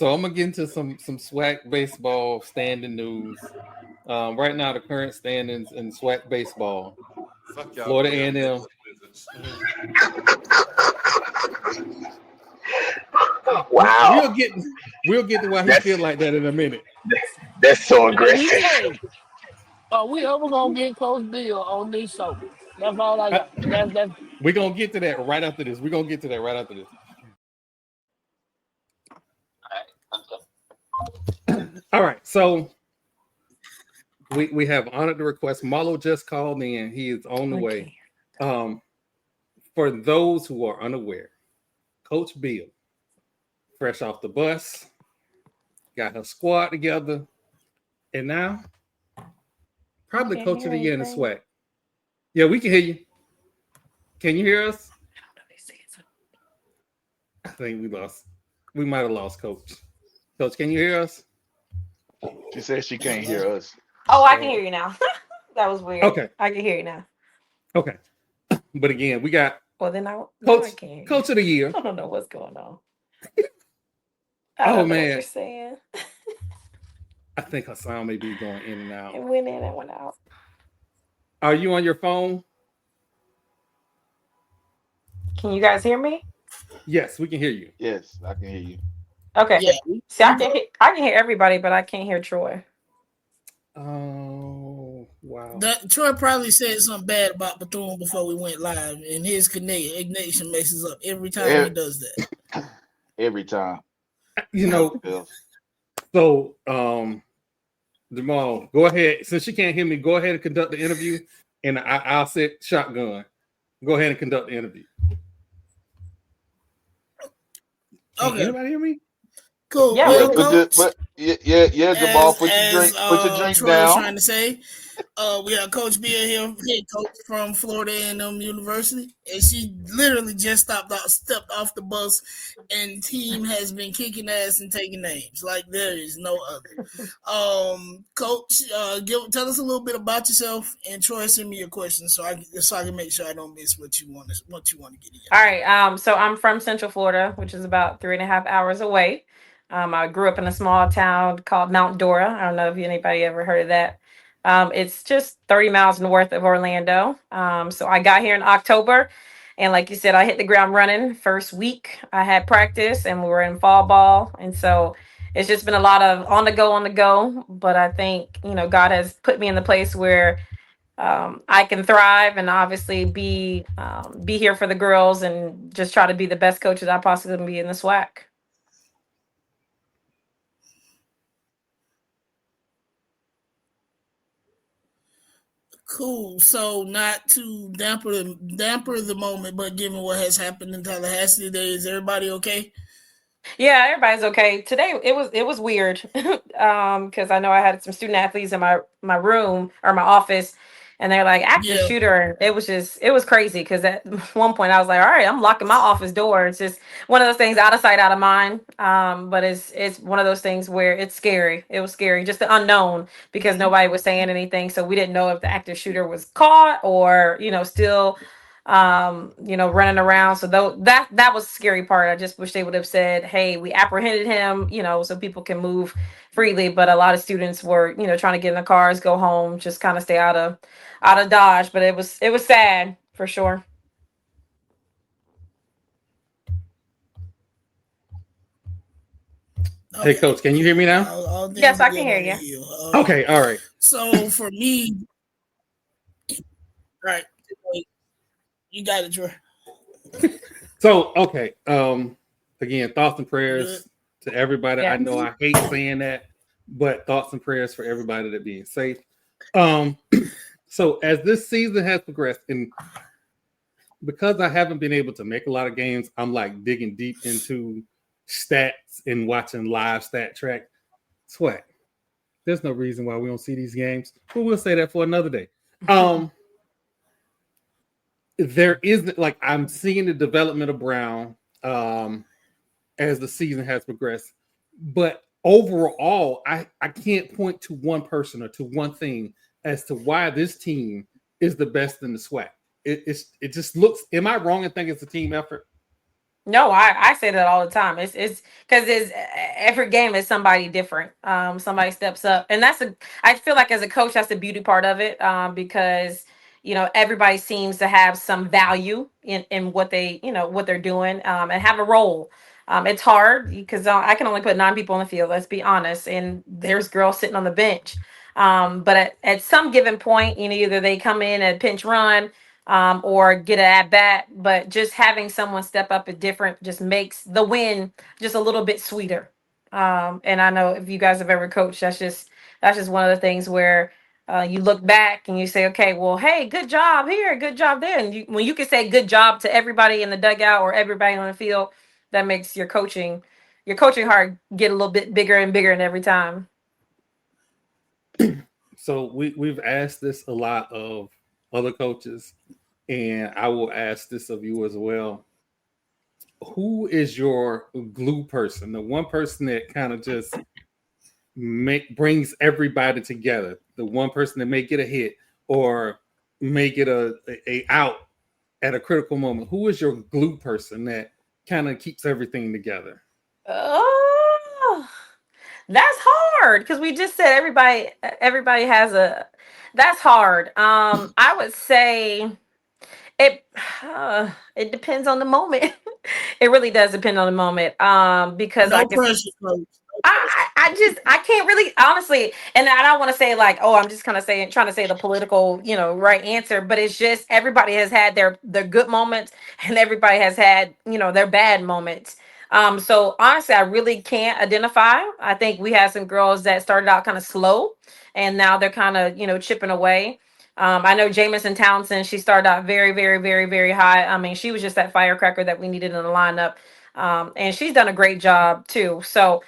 So I'm gonna get into some SWAC baseball standing news. Right now, the current standings in SWAC baseball: Fuck y'all. Florida damn A&M. Wow. We'll get to why he That's feel like that in a minute. that's so And then he aggressive. said, "Are we ever gonna get Coach Bill on this show?" That's all I got. That's We're gonna get to that right after this. We're gonna get to that right after this. All right, so we have honored the request. Marlo just called in. He is on the way. For those who are unaware, Coach Bill, fresh off the bus, got her squad together, and now probably coach of the year in the SWAC. Yeah, we can hear you. Can you hear us? I think we lost. We might have lost Coach. Coach, can you hear us? She says she can't hear us. Oh, I can hear you now. That was weird. Okay. I can hear you now. Okay. But again, we got then I Coach can't. Coach of the year. I don't know what's going on. I don't know what you're saying. I think her sound may be going in and out. It went in and went out. Are you on your phone? Can you guys hear me? Yes, we can hear you. Yes, I can hear you. Okay. Yeah. See, I can hear everybody, but I can't hear Troy. Oh, wow. Troy probably said something bad about Bethune before we went live, and his connection messes up every time he does that. Every time. You know, so Jamal, go ahead. Since she can't hear me, go ahead and conduct the interview, and I'll set shotgun. Go ahead and conduct the interview. Okay. Can anybody hear me? Cool. Yeah, well, Coach, Jamal, put your drink Troy down. was trying to say, we got Coach Bill here, head coach from Florida A&M University, and she literally just stepped off the bus, and team has been kicking ass and taking names like there is no other. Coach, tell us a little bit about yourself, and Troy, send me your questions so I can make sure I don't miss what you want to get in. All right. So I'm from Central Florida, which is about 3.5 hours away. I grew up in a small town called Mount Dora. I don't know if anybody ever heard of that. It's just 30 miles north of Orlando. So I got here in October. And like you said, I hit the ground running. First week, I had practice and we were in fall ball. And so it's just been a lot of on the go. But I think, God has put me in the place where I can thrive and obviously be here for the girls and just try to be the best coach that I possibly can be in the SWAC. Cool. So not to damper the moment, but given what has happened in Tallahassee today, is everybody okay? Yeah, everybody's okay. Today it was weird because I know I had some student athletes in my room or my office, and they're like active shooter. It was crazy because at one point I was like, all right, I'm locking my office door. It's just one of those things, out of sight, out of mind. But it's one of those things where it's scary. It was scary, just the unknown, because nobody was saying anything, so we didn't know if the active shooter was caught or still running around. So that was the scary part. I just wish they would have said, hey, we apprehended him, so people can move freely. But a lot of students were, trying to get in the cars, go home, just kind of stay out of Dodge. But it was sad for sure. Okay. Hey, Coach, can you hear me now? Yes, I can hear you. Okay, all right. So for me, right. You got it, Troy. So, okay. Again, thoughts and prayers to everybody. Yeah. I know I hate saying that, but thoughts and prayers for everybody that being safe. So as this season has progressed, and because I haven't been able to make a lot of games, I'm like digging deep into stats and watching live stat track. SWAC. There's no reason why we don't see these games, but we'll say that for another day. There isn't, like, I'm seeing the development of Brown as the season has progressed, but overall, I can't point to one person or to one thing as to why this team is the best in the SWAC. It just looks. Am I wrong in thinking it's a team effort? No, I say that all the time. It's because it's every game is somebody different. Somebody steps up, and I feel like as a coach, that's the beauty part of it. Because everybody seems to have some value in what what they're doing, and have a role. It's hard because I can only put 9 people on the field. Let's be honest, and there's girls sitting on the bench. But at some given point, either they come in and pinch run, or get an at bat. But just having someone step up at different just makes the win just a little bit sweeter. And I know if you guys have ever coached, that's just one of the things where you look back and you say, okay, well, hey, good job here, good job there. And when you can say good job to everybody in the dugout or everybody on the field, that makes your coaching heart get a little bit bigger and bigger and every time. So we've asked this a lot of other coaches, and I will ask this of you as well. Who is your glue person? The one person that kind of just brings everybody together. The one person that may get a hit or may get a out at a critical moment. Who is your glue person that kind of keeps everything together? Oh, that's hard because we just said everybody has a. That's hard. I would say it. It depends on the moment. It really does depend on the moment. Because No like if pressure, coach. I can't really honestly, and I don't want to say like, oh, I'm just kind of trying to say the political, right answer, but it's just everybody has had their good moments and everybody has had, their bad moments. So honestly, I really can't identify. I think we had some girls that started out kind of slow and now they're kind of, chipping away. I know Jamison Townsend, she started out very, very, very, very high. I mean, she was just that firecracker that we needed in the lineup. And she's done a great job too. So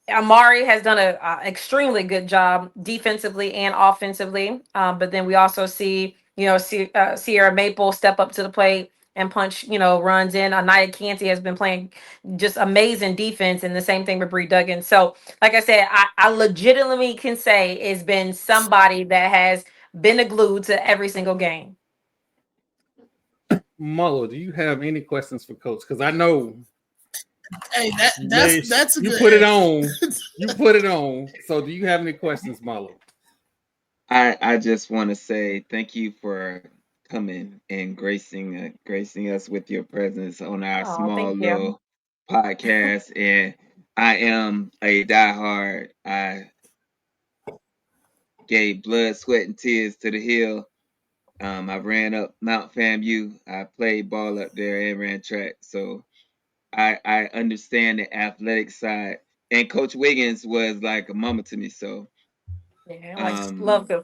Amari has done a extremely good job defensively and offensively. But then we also see, Sierra Maple step up to the plate and punch, runs in. Anaya Canty has been playing just amazing defense, and the same thing with Bree Duggan. So, like I said, I legitimately can say it's been somebody that has been a glue to every single game. Mullo, do you have any questions for Coach? Because I know Hey, that's a you good put it answer. on. You put it on. So do you have any questions, Mullo? I just want to say thank you for coming and gracing us with your presence on our Oh, small thank you. little podcast. And I am a diehard. I gave blood, sweat, and tears to the hill. I ran up Mount FAMU. I played ball up there and ran track. So I understand the athletic side. And Coach Wiggins was like a mama to me. So Yeah, I like love um, Phil.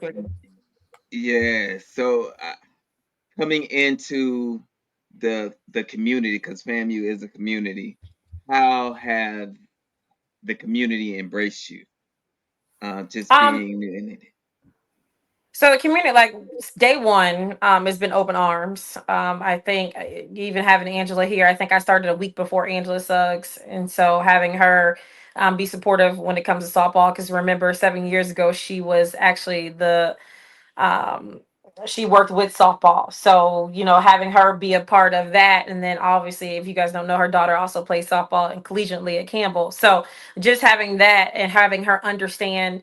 yeah. So coming into the community, because FAMU is a community, how have the community embraced you? Just Um, being in it. So the community, like day one, has been open arms. I think even having Angela here, I think I started a week before Angela Suggs, and so having her be supportive when it comes to softball. Because remember, 7 years ago, she was actually um, she worked with softball. So, having her be a part of that. And then obviously, if you guys don't know, her daughter also plays softball and collegiately at Campbell. So just having that and having her understand.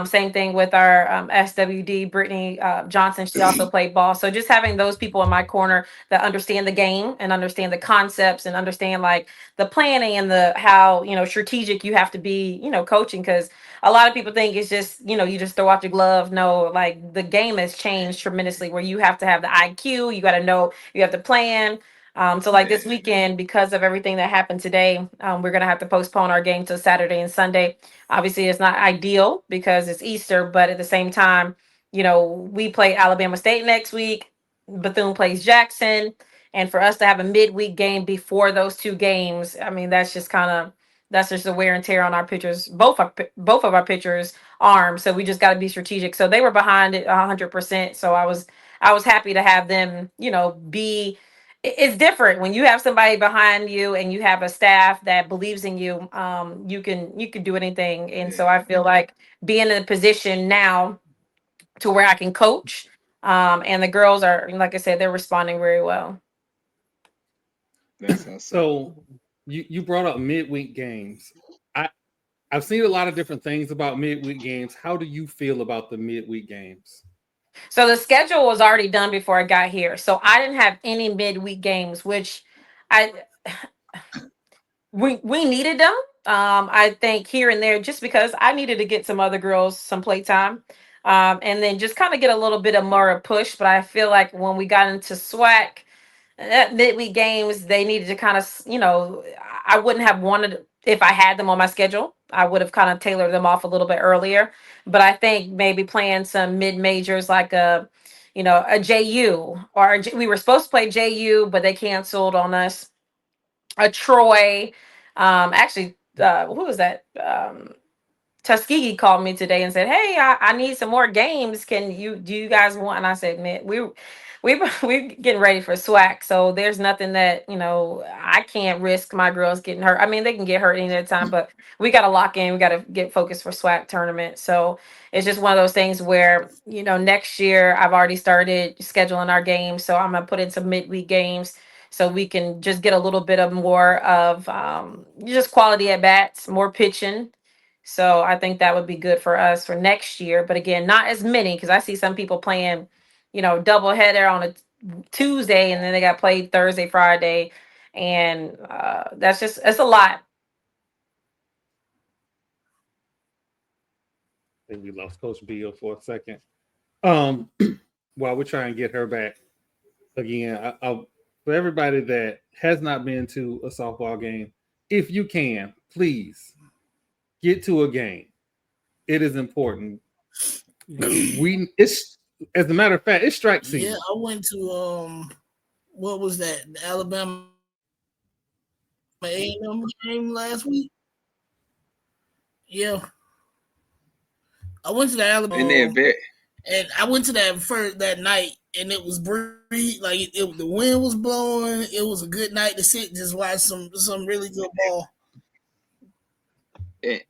Same thing with our SWD, Brittany Johnson. She also played ball. So just having those people in my corner that understand the game and understand the concepts and understand like the planning and the how, strategic you have to be, coaching. Because a lot of people think it's just, you just throw out your glove. No, like the game has changed tremendously where you have to have the IQ, you got to know, you have to plan. So like this Yeah, weekend, because of everything that happened today, we're gonna have to postpone our game till Saturday and Sunday. Obviously, it's not ideal because it's Easter, but at the same time, we play Alabama State next week. Bethune plays Jackson, and for us to have a midweek game before those two games, I mean, that's just the wear and tear on our pitchers, both of our pitchers' arms. So we just got to be strategic. So they were behind it 100%. So I was happy to have them, be. It's different when you have somebody behind you and you have a staff that believes in you. You can do anything, and so I yeah. feel like being in a position now to where I can coach. And the girls are, like I said, they're responding very well. That's awesome. So you brought up midweek games. I've seen a lot of different things about midweek games. How do you feel about the midweek games? So the schedule was already done before I got here. So I didn't have any midweek games, which I we needed them. I think here and there, just because I needed to get some other girls some playtime. And then just kind of get a little bit of more push. But I feel like when we got into SWAC, midweek games, they needed to kind of, I wouldn't have wanted, if I had them on my schedule, I would have kind of tailored them off a little bit earlier. But I think maybe playing some mid majors like a JU, or we were supposed to play JU, but they canceled on us. A Troy, actually, who was that? Tuskegee called me today and said, "Hey, I need some more games. Do you guys want?" And I said, "Man, we're getting ready for SWAC, so there's nothing that I can't risk my girls getting hurt. I mean, they can get hurt any other time, but we got to lock in. We got to get focused for SWAC tournament. So it's just one of those things where next year I've already started scheduling our games, so I'm gonna put in some midweek games." So we can just get a little bit of more of just quality at bats, more pitching. So I think that would be good for us for next year. But again, not as many, because I see some people playing, double header on a Tuesday, and then they got played Thursday, Friday. And it's a lot. I think we lost Coach Beall for a second. While we're trying to get her back again, for everybody that has not been to a softball game, if you can, please get to a game. It is important. It's, as a matter of fact, it's strike season. Yeah, I went to what was that? The Alabama A&M game last week. Yeah, I went to the Alabama. And I went to that night, and it was breeze. Like the wind was blowing. It was a good night to sit and just watch some really good ball.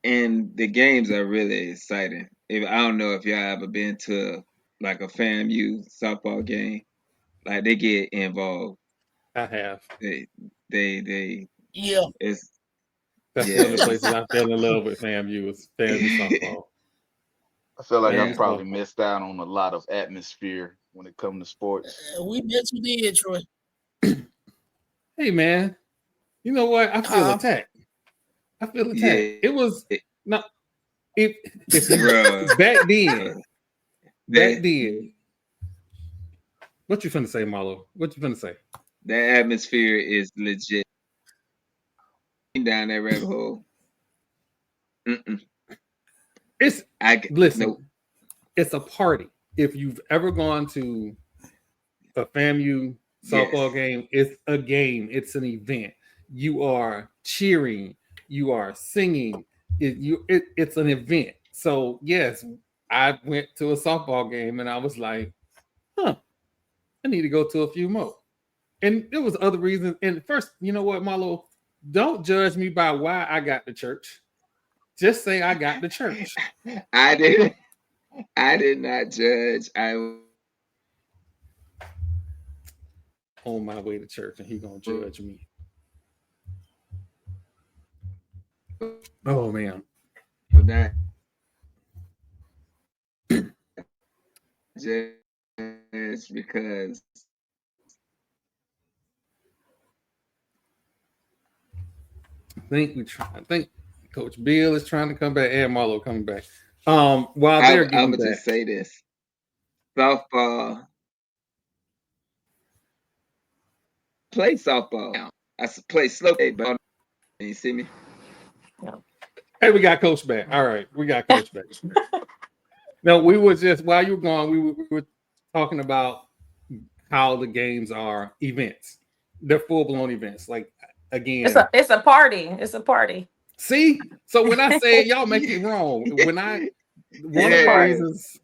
And the games are really exciting. I don't know if y'all ever been to like a FAMU softball game. Like they get involved. I have. They yeah. That's one of the places I fell in love with FAMU is FAMU softball. I feel like I probably missed out on a lot of atmosphere when it comes to sports. We bet you did, Troy. Hey man, you know what? I feel attacked. Yeah. It was not if back then. What you finna say, Marlo? What you finna say? That atmosphere is legit. Down that rabbit hole. Listen. It's a party. If you've ever gone to a FAMU softball game, it's a game. It's an event. You are cheering. You are singing. It's an event. So yes, I went to a softball game and I was like, I need to go to a few more. And there was other reasons. And first, you know what, Marlo? Don't judge me by why I got to church. Just say I got to church. I did not judge. I on my way to church, and he gonna judge me. Oh man. Just because I think Coach Beall is trying to come back and Marlo coming back. While they're getting I would back, just say this. Softball. Play softball. I play slow, but you see me? Hey, we got Coach back. All right, we got Coach back. No, we were just, while you were gone, we were talking about how the games are events. They're full-blown events. Like, again. It's a party. It's a party. See? So when I say y'all make it wrong, one of the reasons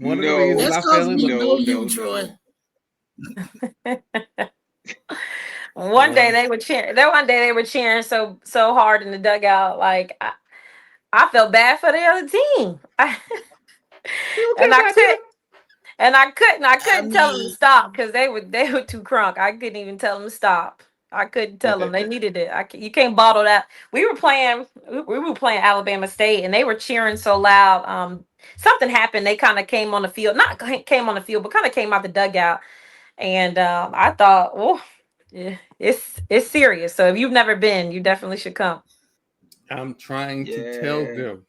I fell in love. Troy. One day they were cheering. One day they were cheering so hard in the dugout. Like I felt bad for the other team. I couldn't tell them to stop because they were too crunk. I couldn't even tell them to stop. I couldn't tell them. They needed it. You can't bottle that. We were playing Alabama State, and they were cheering so loud. Something happened. They kind of came on the field, not came on the field, but kind of came out the dugout. And I thought, oh, yeah, it's serious. So if you've never been, you definitely should come. I'm trying to tell them.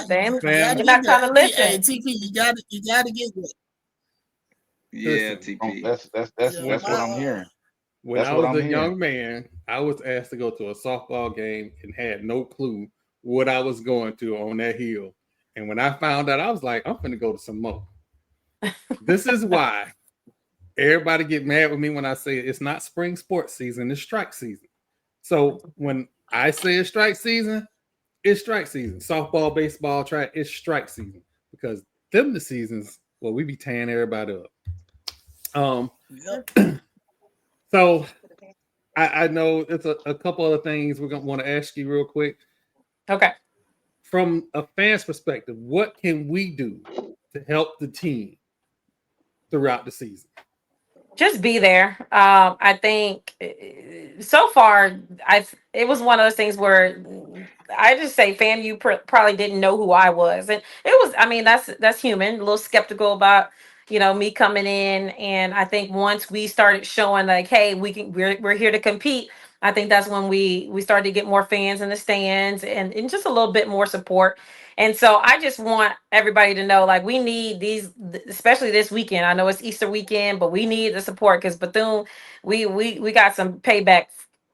They're not trying to listen. Hey, TP, you got to get it. Yeah, TP. That's what I'm hearing. When I was a young man, I was asked to go to a softball game and had no clue what I was going to on that hill. And when I found out, I was like, I'm going to go to some more. This is why everybody get mad with me when I say it's not spring sports season, it's strike season. So when I say it's strike season, it's strike season. Softball, baseball, track, it's strike season. Because them the seasons, well, we be tearing everybody up. So I know it's a couple other things we're going to want to ask you real quick. Okay. From a fan's perspective, what can we do to help the team throughout the season? Just be there. I think so far, it was one of those things where I just say FAMU probably didn't know who I was, and it was. I mean, that's human. A little skeptical about me coming in, and I think once we started showing like, hey, we're here to compete. I think that's when we started to get more fans in the stands and just a little bit more support. And so I just want everybody to know, like, we need these, especially this weekend. I know it's Easter weekend, but we need the support because Bethune, we got some payback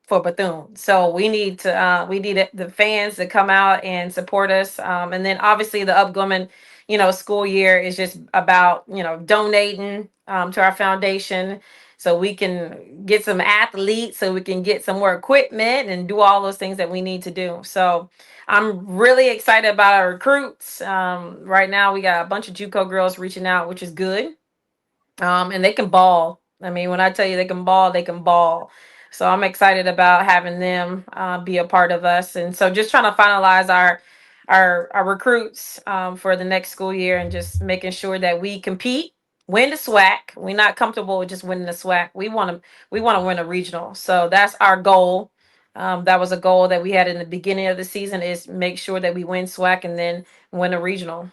for Bethune. So we need the fans to come out and support us. And then obviously the upcoming, school year is just about, donating to our foundation so we can get some athletes, so we can get some more equipment and do all those things that we need to do. So I'm really excited about our recruits. Right now, we got a bunch of JUCO girls reaching out, which is good. And they can ball. I mean, when I tell you they can ball, they can ball. So I'm excited about having them be a part of us. And so just trying to finalize our recruits for the next school year and just making sure that we compete, win the SWAC. We're not comfortable with just winning the SWAC. We want to win a regional. So that's our goal. That was a goal that we had in the beginning of the season, is make sure that we win SWAC and then win a regional.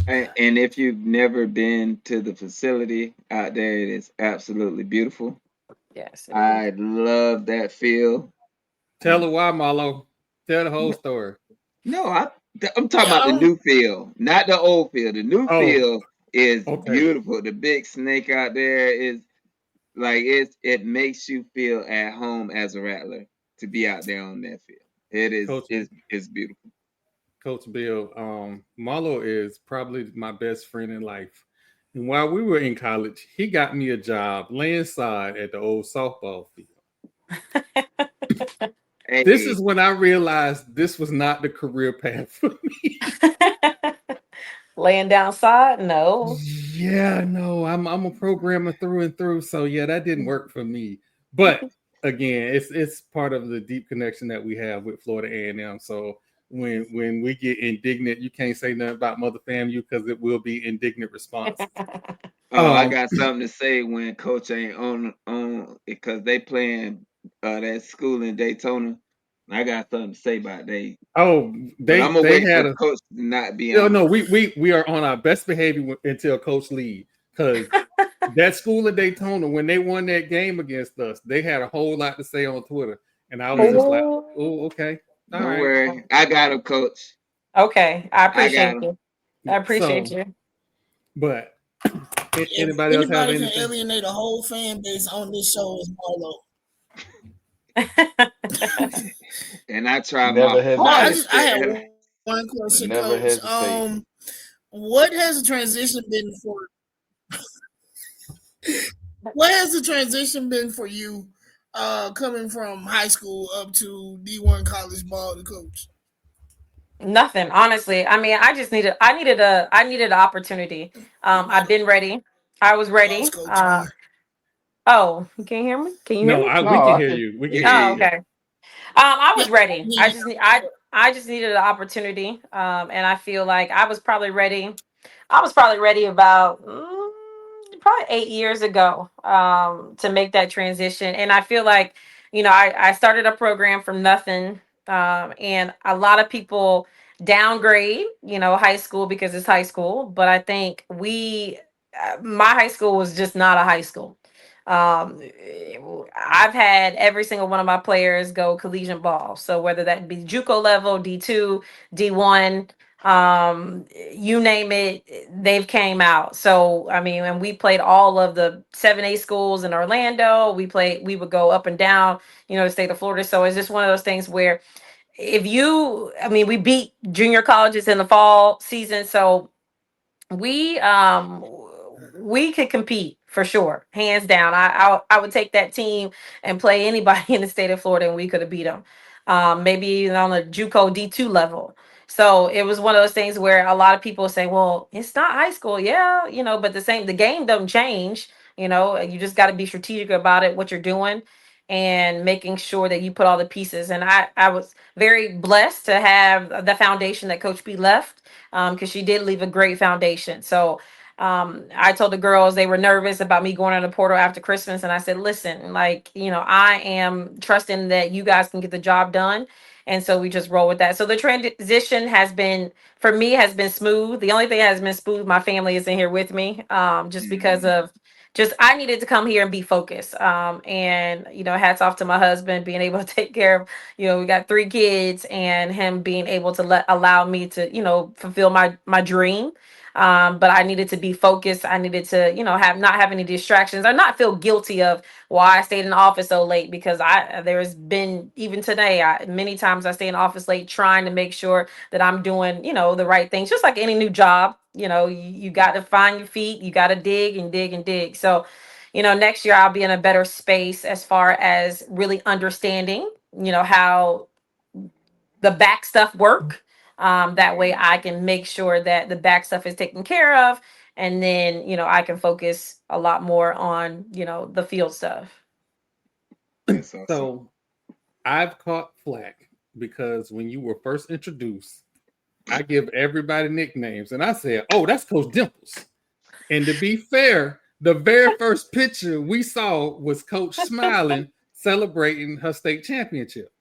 And if you've never been to the facility out there, it is absolutely beautiful. Yes. I love that feel. Tell her why, Marlo. Tell the whole story. No, I'm talking about the new field, not the old field. The new field is beautiful. The big snake out there is like it makes you feel at home as a Rattler to be out there on that field. It is it's beautiful. Coach Bill, Marlo is probably my best friend in life. And while we were in college, he got me a job landside at the old softball field. Hey. This is when I realized this was not the career path for me. Laying down side? No. Yeah, no, I'm a programmer through and through. So yeah, that didn't work for me. But again, it's part of the deep connection that we have with Florida A&M. So when we get indignant, you can't say nothing about Mother FAMU because it will be indignant response. I got something to say when Coach ain't on because they playing that school in Daytona. I got something to say about they. I'm gonna wait for Coach to not be on. No, we are on our best behavior until Coach leaves, because that school in Daytona, when they won that game against us, they had a whole lot to say on Twitter, and I was just like, oh, okay. Don't worry. I got him, Coach. Okay. I appreciate you. I appreciate you. But anybody else have anything? Can alienate a whole fan base on this show is Marlo. And I try my hardest. I have one question, Coach. What has the transition been for? What has the transition been for you, coming from high school up to D1 college ball to coach? Nothing, honestly. I mean, I needed an opportunity. I've been ready. I was ready. Oh, you can't hear me? Can you hear me? We can hear you. We can hear you. Okay. I was ready. I just needed an opportunity. And I feel like I was probably ready. I was probably ready about probably 8 years ago, to make that transition. And I feel like, I started a program from nothing. And a lot of people downgrade, high school because it's high school. But I think my high school was just not a high school. Um, I've had every single one of my players go collegiate ball. So whether that be JUCO level, D2, D1, you name it, they've came out. So I mean, when we played all of the 7A schools in Orlando, we would go up and down, the state of Florida. So it's just one of those things where we beat junior colleges in the fall season. So we could compete for sure, hands down. I would take that team and play anybody in the state of Florida, and we could have beat them. Maybe even on the JUCO D2 level. So it was one of those things where a lot of people say, "Well, it's not high school, yeah, but the game doesn't change. You just got to be strategic about it, what you're doing, and making sure that you put all the pieces." And I was very blessed to have the foundation that Coach B left, because she did leave a great foundation. So I told the girls, they were nervous about me going on the portal after Christmas, and I said, listen, like, I am trusting that you guys can get the job done. And so we just roll with that. So the transition for me has been smooth. The only thing that has been smooth, my family is in here with me, just because of I needed to come here and be focused. And hats off to my husband being able to take care of, we got 3 kids, and him being able to allow me to, fulfill my dream. But I needed to be focused. I needed to, not have any distractions, or not feel guilty of why I stayed in the office so late, because there's been, even today, many times I stay in the office late trying to make sure that I'm doing, the right things, just like any new job. You got to find your feet, you got to dig and dig and dig. So, next year I'll be in a better space as far as really understanding, how the back stuff work. That way I can make sure that the back stuff is taken care of. And then, I can focus a lot more on, the field stuff. That's awesome. So I've caught flack because when you were first introduced, I give everybody nicknames, and I said, "Oh, that's Coach Dimples." And to be fair, the very first picture we saw was Coach smiling, celebrating her state championship.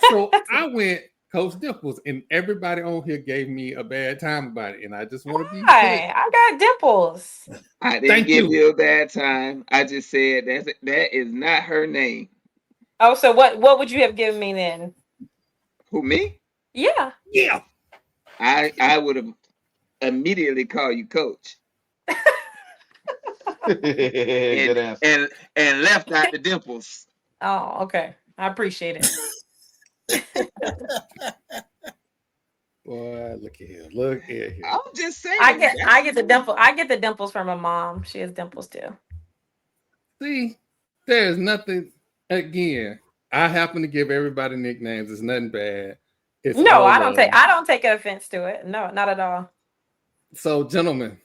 So I went Coach Dimples, and everybody on here gave me a bad time about it. And I just want to be clear. I got Dimples. I didn't give you a bad time. I just said that is not her name. Oh, so what would you have given me then? Who, me? Yeah. Yeah. I would have immediately called you Coach. Good answer. And left out the dimples. Oh, okay. I appreciate it. Boy, look at here. Look at here. I'm just saying. I get the dimple. I get the dimples from my mom. She has dimples too. See, there's nothing. Again, I happen to give everybody nicknames. It's nothing bad. It's no, I don't take offense to it. No, not at all. So, gentlemen,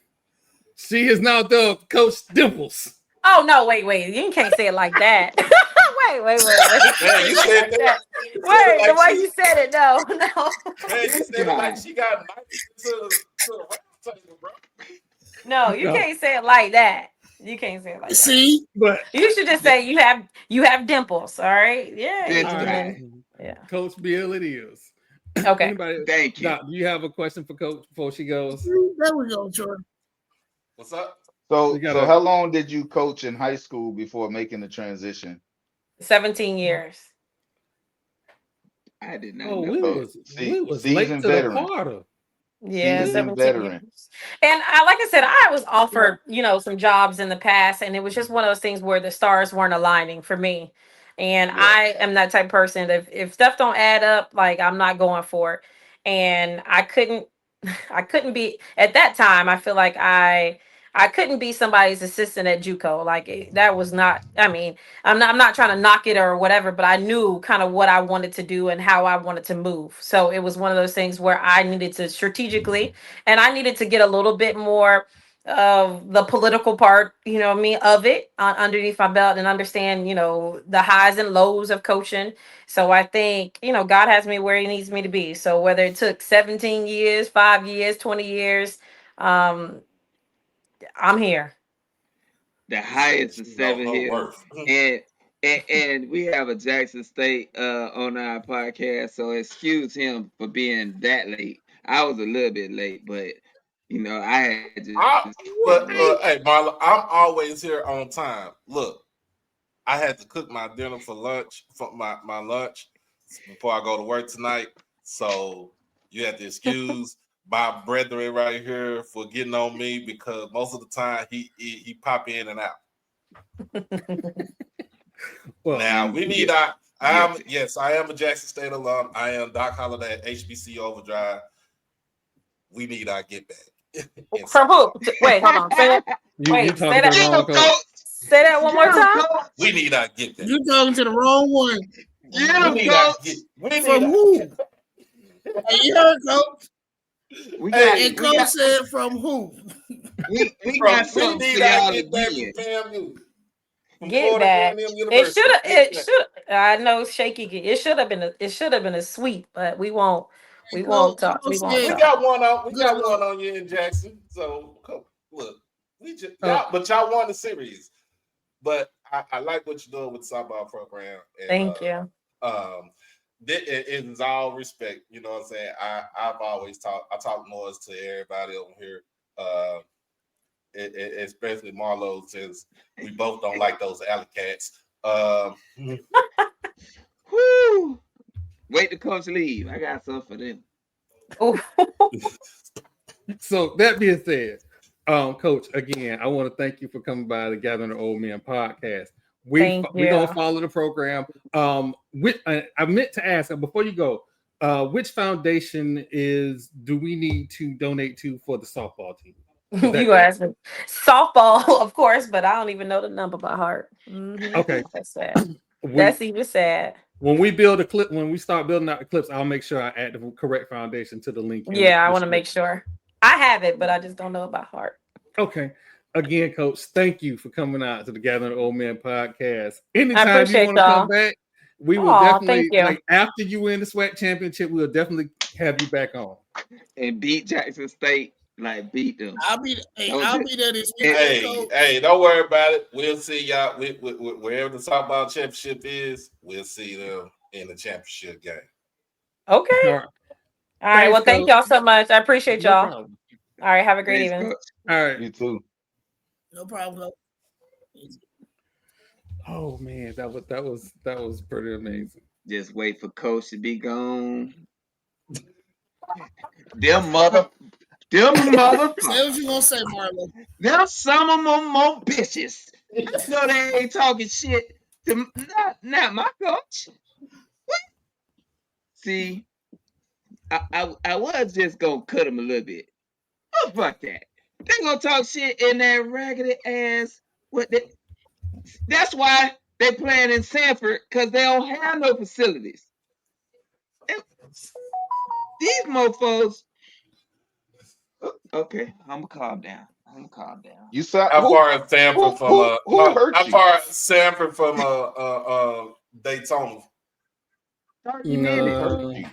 she is now dubbed Coach Dimples. Oh no! Wait! You can't say it like that. wait! Man, you said that. Wait, like the way you said it, no. Man, you said it like she got to the round table, bro. No, you can't say it like that. You can't say it like that. See, but you should just say you have dimples. All right, yeah. All right. Yeah. Coach Beall, it is. Okay. Anybody, thank you. Doc, do you have a question for Coach before she goes? There we go, Jordan. What's up? So how long did you coach in high school before making the transition? 17 years. I did not know. We was late to veteran. The party. Yeah, 17 years. And like I said, I was offered, some jobs in the past, and it was just one of those things where the stars weren't aligning for me. And I am that type of person that if stuff don't add up, like I'm not going for it. And I couldn't be at that time. I feel like I couldn't be somebody's assistant at JUCO. Like that was not. I mean, I'm not trying to knock it or whatever, but I knew kind of what I wanted to do and how I wanted to move. So it was one of those things where I needed to strategically, and I needed to get a little bit more of the political part, of it underneath my belt, and understand, the highs and lows of coaching. So I think, God has me where he needs me to be. So whether it took 17 years, 5 years, 20 years, I'm here. the highest of 7 hills. Worth. And we have a Jackson State on our podcast, so excuse him for being that late. I was a little bit late, but I had to. Hey, Marlon, I'm always here on time. Look, I had to cook my dinner for lunch, for my lunch before I go to work tonight. So you have to excuse my brethren right here for getting on me because most of the time he pop in and out. Well, now we need I am a Jackson State alum. I am Doc Holliday at HBC Overdrive. We need our get back. From who? Wait, hold on. Say that. Say that. Say that one more time. We need our get back. You talking to the wrong one. From who? Hey, you heard, Coach. Coach said from who? We got something for y'all again. Get that. It should. I know shaky. It should have been a sweep, but we won't. We won't talk. We got one on you in Jackson. So look, but y'all won the series. But I like what you're doing with the softball program. And, thank you. It is all respect. You know what I'm saying? I've always talk more to everybody over here. Especially Marlo, since we both don't like those alley cats. Whoo! Wait till coach leave. I got something for them. So that being said, Coach, again, I want to thank you for coming by the Gathering the Old Men podcast. We're gonna follow the program. I meant to ask before you go, which foundation do we need to donate to for the softball team? You asked me. Softball, of course, but I don't even know the number by heart. Mm-hmm. Okay, that's sad. That's even sad. When we build a clip, when we start building out the clips, I'll make sure I add the correct foundation to the link. Yeah, I want to make sure. I have it, but I just don't know it by heart. Okay. Again, Coach, thank you for coming out to the Gathering Old Men podcast. Anytime you want to come back, we will definitely, after you win the SWAC championship, we'll definitely have you back on. And beat Jackson State, beat them. I'll be there this week. Hey, don't worry about it. We'll see y'all wherever the softball championship is. We'll see them in the championship game. Okay. All right. Well, thank y'all so much. I appreciate y'all. No problem. All right. Have a great evening. Coach. All right. You too. No problem. Oh man, that was pretty amazing. Just wait for Coach to be gone. Them mother. Say what you gonna say, Marlo. Them some of them more bitches. I know they ain't talking shit to not my coach. What? See, I was just gonna cut him a little bit. Oh, fuck that. They gonna talk shit in that raggedy ass. That's why they playing in Sanford, because they don't have no facilities. These mofos. Okay, I'm gonna calm down. You saw how far is Sanford from how far is Sanford from Daytona? 30 minutes.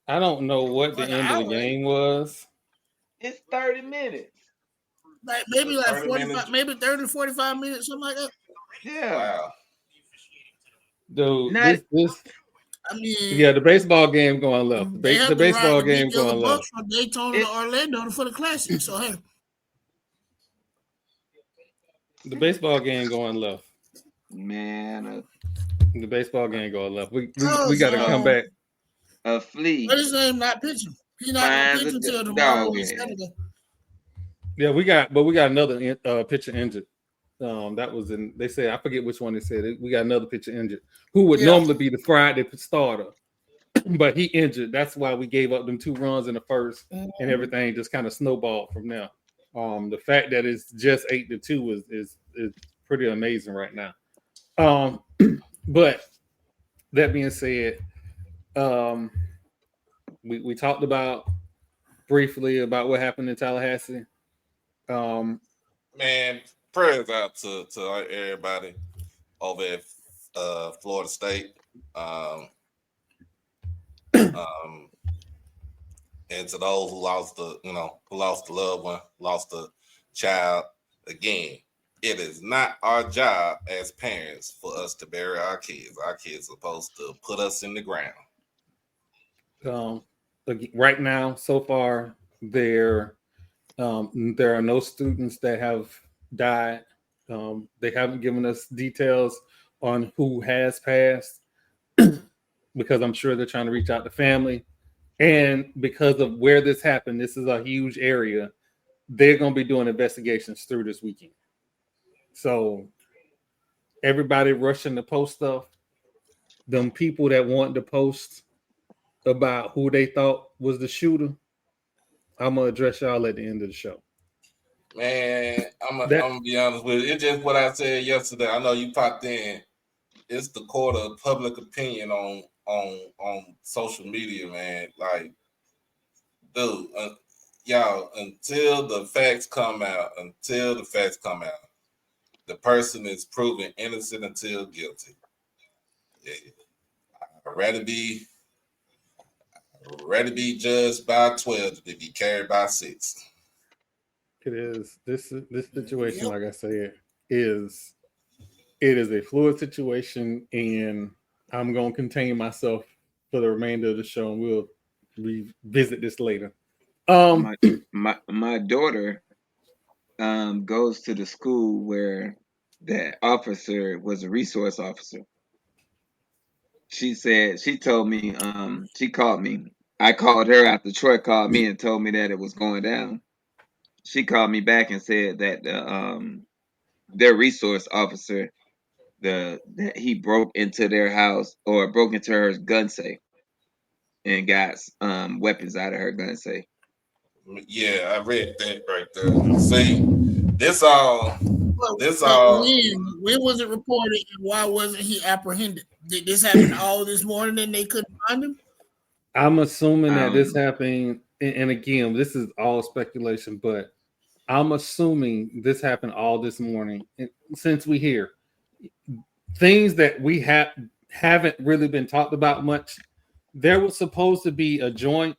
I don't know what the end of the game was. It's 30 minutes. Maybe 45, maybe 30 to 45 minutes, something like that. Yeah. Wow. Dude, the baseball game going left. The baseball game going left. From Daytona to Orlando for the Classic. So hey, the baseball game going left. Man, the baseball game going left. We got to come back. A flea. What is his name? Not pitching. He's not going to pitch until tomorrow. Yeah, we got another pitcher injured. That was in. They said I forget which one they said. We got another pitcher injured who would normally be the Friday starter, but he injured. That's why we gave up them 2 runs in the first, and everything just kind of snowballed from there. The fact that it's just 8-2 is pretty amazing right now. But that being said, we talked briefly about what happened in Tallahassee. Man, prayers out to everybody over at Florida State, and to those who lost the loved one, lost a child. again, it is not our job as parents for us to bury our kids. Our kids are supposed to put us in the ground. Right now, so far, there are no students that have died. They haven't given us details on who has passed because I'm sure they're trying to reach out to family. And because of where this happened, this is a huge area. They're going to be doing investigations through this weekend. So everybody rushing to post stuff. Them people that want to post about who they thought was the shooter, I'm going to address y'all at the end of the show. Man, I'm gonna be honest with you. It's just what I said yesterday. I know you popped in. It's the court of public opinion on social media, man. Like, dude, y'all, until the facts come out, the person is proven innocent until guilty. Yeah. I'd rather be judged by 12 than be carried by 6. It is this situation, like I said, is a fluid situation, and I'm gonna contain myself for the remainder of the show, and we'll revisit this later. My daughter goes to the school where that officer was a resource officer. She told me, she called me. I called her after Troy called me and told me that it was going down. She called me back and said that their resource officer, that he broke into their house or broke into her gun safe and got weapons out of her gun safe. Yeah, I read that right there. See, this all. When was it reported and why wasn't he apprehended? Did this happen all this morning and they couldn't find him? I'm assuming that this happened, and again, this is all speculation, but I'm assuming this happened all this morning. And since we hear things that we haven't really been talked about much, there was supposed to be a joint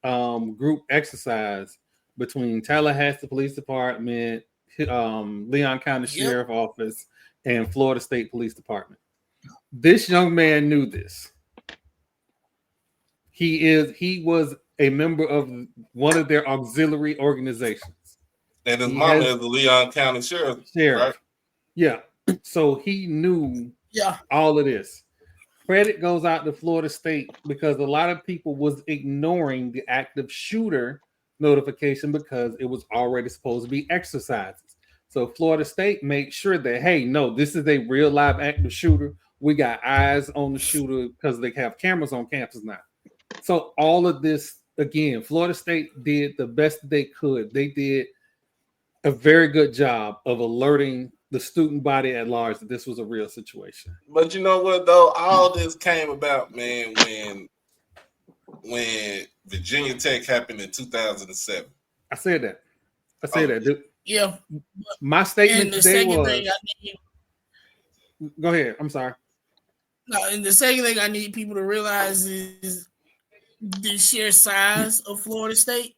group exercise between Tallahassee Police Department, Leon County Sheriff Office, and Florida State Police Department. This young man knew this. He was a member of one of their auxiliary organizations. And his mama is the Leon County Sheriff. Right? Yeah. So he knew all of this. Credit goes out to Florida State because a lot of people was ignoring the active shooter notification because it was already supposed to be exercises. So Florida State made sure that, hey, no, this is a real live active shooter. We got eyes on the shooter because they have cameras on campus now. So all of this, again, Florida State did the best they could. They did a very good job of alerting the student body at large that this was a real situation. But you know what, though? All this came about, man, when Virginia Tech happened in 2007. I said that. Dude. Yeah. My statement today was... Go ahead. I'm sorry. No, and the second thing I need people to realize is the sheer size of Florida State.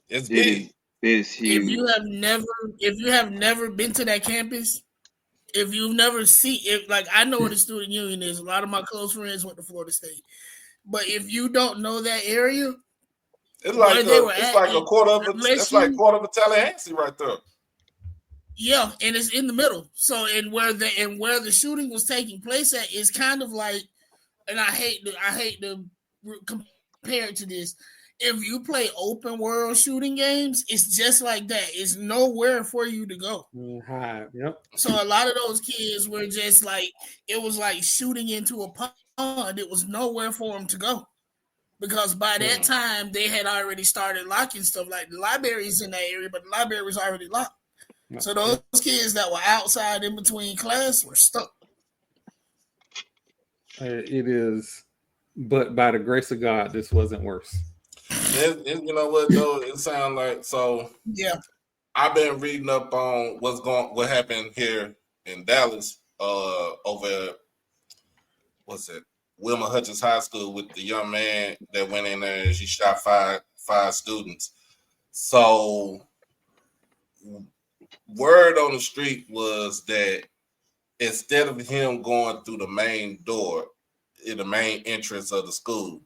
It's big. It's huge. If you have never been to that campus, if you've never seen it, like I know what a student union is. A lot of my close friends went to Florida State. But if you don't know that area, it's like a quarter of a Tallahassee right there. Yeah, and it's in the middle. So where the shooting was taking place at is kind of like, and I hate to compare it to this. If you play open world shooting games, it's just like that. It's nowhere for you to go. Yep. So a lot of those kids were just like, it was like shooting into a pond. It was nowhere for them to go. Because by that time, they had already started locking stuff. Like the libraries in that area, but the library was already locked. So those kids that were outside in between class were stuck. It is, but by the grace of God, this wasn't worse. You know what though? It sounds like so. Yeah, I've been reading up on what happened here in Dallas. Over what's it? Wilma Hutchins High School with the young man that went in there and she shot five students. So word on the street was that instead of him going through the main door in the main entrance of the school,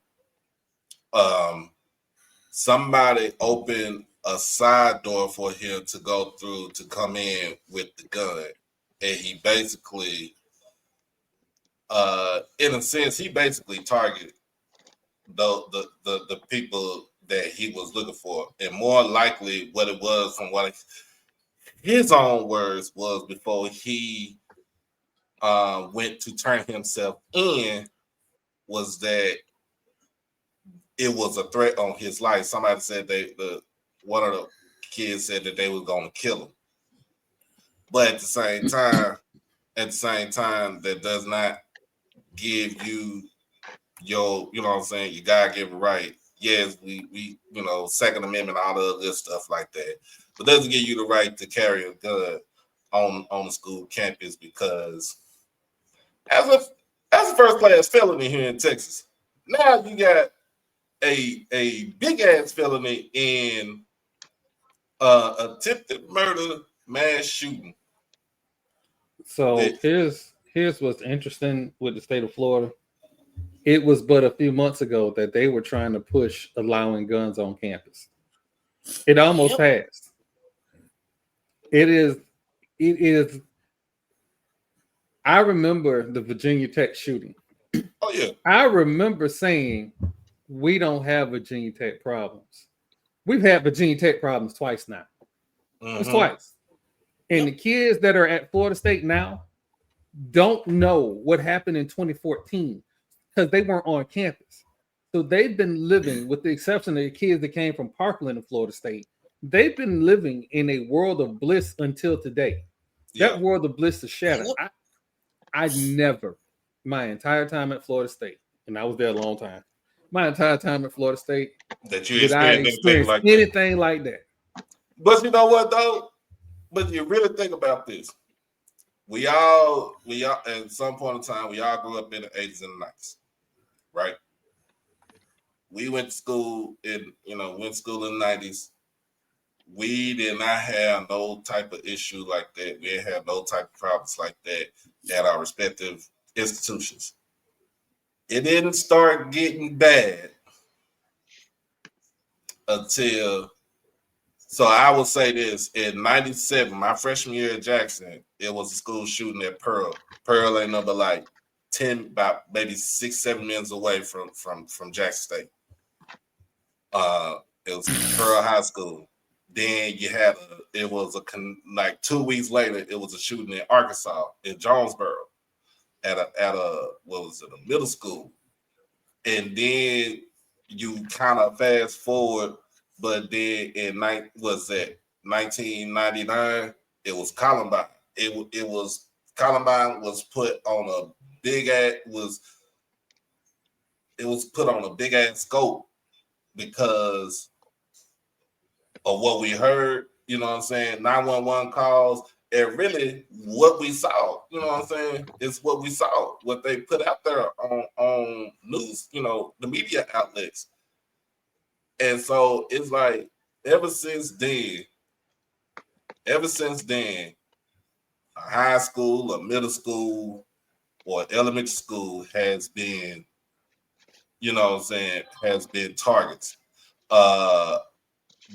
somebody opened a side door for him to go through to come in with the gun. And he basically, in a sense, he basically targeted the people that he was looking for. And more likely what it was from what his own words was before he went to turn himself in was that it was a threat on his life. Somebody said one of the kids said that they was going to kill him. But at the same time, that does not give you your, you know what I'm saying, your God-given right. Yes, we Second Amendment, all the other stuff like that. But doesn't give you the right to carry a gun on the school campus because as a first-class felony here in Texas, now you got a big ass felony in attempted murder, mass shooting. So here's what's interesting with the state of Florida. It was but a few months ago that they were trying to push allowing guns on campus. It almost passed. It is. I remember the Virginia Tech shooting. Oh yeah. I remember saying we don't have Virginia Tech problems. We've had Virginia Tech problems twice now. It's twice. And the kids that are at Florida State now don't know what happened in 2014 because they weren't on campus. So they've been living, with the exception of the kids that came from Parkland and Florida State, they've been living in a world of bliss until today. That world of bliss is shattered. I never, my entire time at Florida State, and I was there a long time, my entire time at Florida State, that you experienced anything like that. But you know what though? But you really think about this. We all at some point in time, we all grew up in the 80s and the 90s, right? We went to school in the 90s. We did not have no type of issue like that. We didn't have no type of problems like that at our respective institutions. It didn't start getting bad until, so I will say this, in 97, my freshman year at Jackson, it was a school shooting at Pearl. Pearl ain't number like 10, about maybe 6-7 minutes away from Jackson State. It was Pearl High School. Then you had like 2 weeks later, it was a shooting in Arkansas, in Jonesboro, at a middle school. And then you kind of fast forward, but then in 1999, it was Columbine. It was Columbine was put on a big ass put on a big ass scope because of what we heard, you know what I'm saying, 911 calls, and really what we saw, you know what I'm saying, is what we saw, what they put out there on news, the media outlets. And so it's like ever since then, a high school, a middle school, or elementary school has been, has been targets.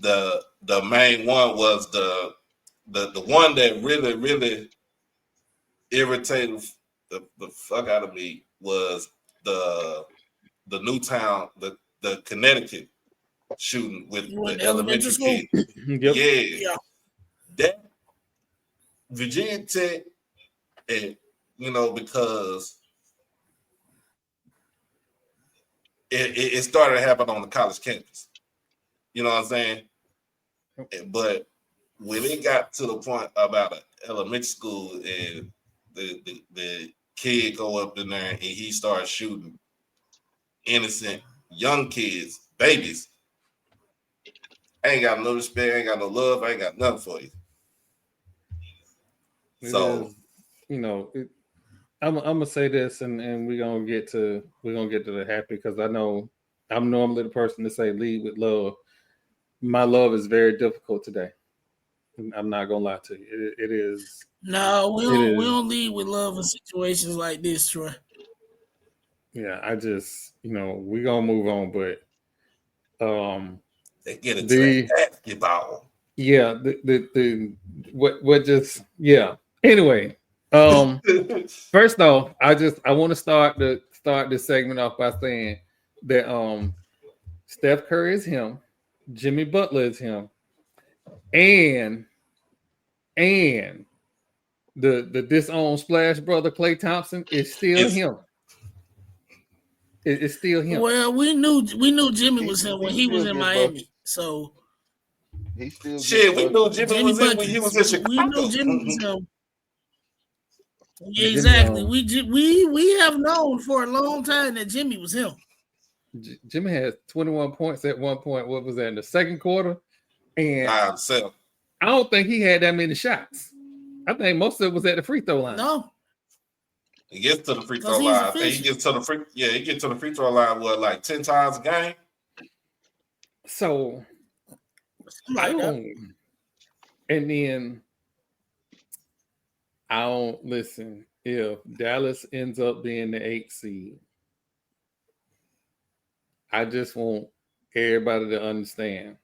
The main one was the one that really irritated the fuck out of me was the Newtown, the Connecticut shooting with the elementary kid. Yep. Yeah. That Virginia Tech, and because it started to happen on the college campus. You know what I'm saying? But when it got to the point about an elementary school and the kid go up in there and he starts shooting innocent young kids, babies, I ain't got no respect, I ain't got no love, I ain't got nothing for you. I'm gonna say this, and we're gonna get to the happy, because I know I'm normally the person to say lead with love. My love is very difficult today. I'm not gonna lie to you. It is. No, we don't lead with love in situations like this, Troy. Yeah, I just we gonna move on, but they get into the basketball. Yeah, the what just Anyway, first off, I want to start this segment off by saying that Steph Curry is him, Jimmy Butler is him, and the disowned Splash brother Klay Thompson is still him. It's still him. Well, we knew Jimmy was him when he was in Miami, so he still we knew Jimmy was him when he was in Chicago. We knew Jimmy was him. Exactly. We have known for a long time that Jimmy was him. Jimmy had 21 points at one point. What was that in the second quarter? And I don't think he had that many shots. I think most of it was at the free throw line. No. He gets to the free throw line. I think he gets to the free throw line like 10 times a game. So and then I don't listen. If Dallas ends up being the 8th seed, I just want everybody to understand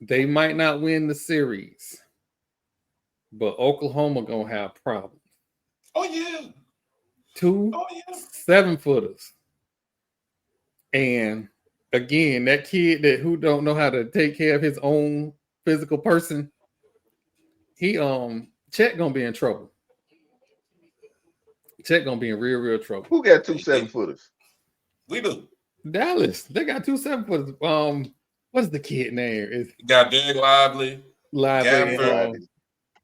they might not win the series, but Oklahoma gonna have problems. Oh yeah. 2 7-footers. And again, that kid who don't know how to take care of his own physical person, Chet gonna be in trouble. Chet gonna be in real trouble. Who got 2 7-footers? We do. Dallas. They got 2 7-footers. What's the kid name? Got Derek Lively. Gafford.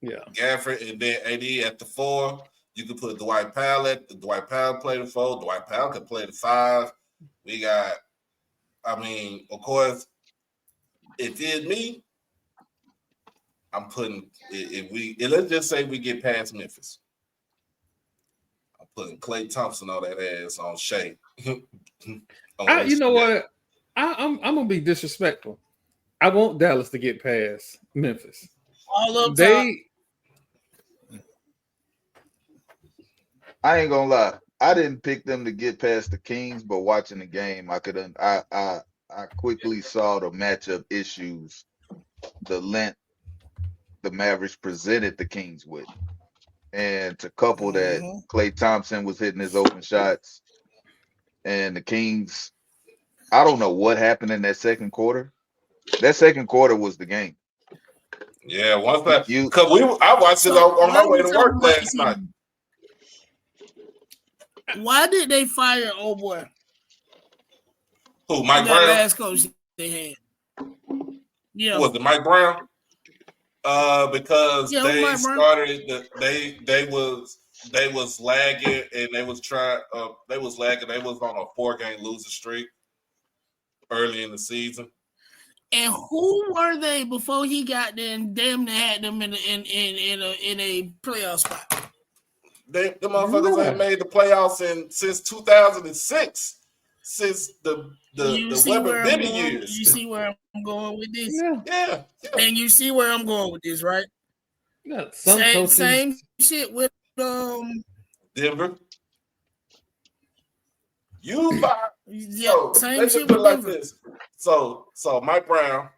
Gafford, and then AD at the 4. You can put Dwight Powell Dwight Powell play the 4. Dwight Powell can play the 5. We got, of course, if it's me, I'm putting let's just say we get past Memphis. I'm putting Klay Thompson on that ass on Shea. You know what? I'm gonna be disrespectful. I want Dallas to get past Memphis. All up top. I ain't gonna lie. I didn't pick them to get past the Kings, but watching the game, I quickly saw the matchup issues, the length the Mavericks presented the Kings with, and to couple that, Klay Thompson was hitting his open shots, and the Kings. I don't know what happened in that second quarter. That second quarter was the game. Yeah, once that I watched it on my way to work last night. Why did they fire old boy? Who, Mike Brown? That last coach they had. Yeah. Was it Mike Brown? Because they started they was lagging and they was lagging. They was on a 4-game losing streak early in the season. And who were they before he got there and damn near had them in a playoff spot? The motherfuckers ain't made the playoffs since 2006, since the Weber Bibby years. You see where I'm going with this? Yeah. And you see where I'm going with this, right? Yeah, same shit with Denver. You five. Yeah, same let's shit put it with like Denver. this. So Mike Brown,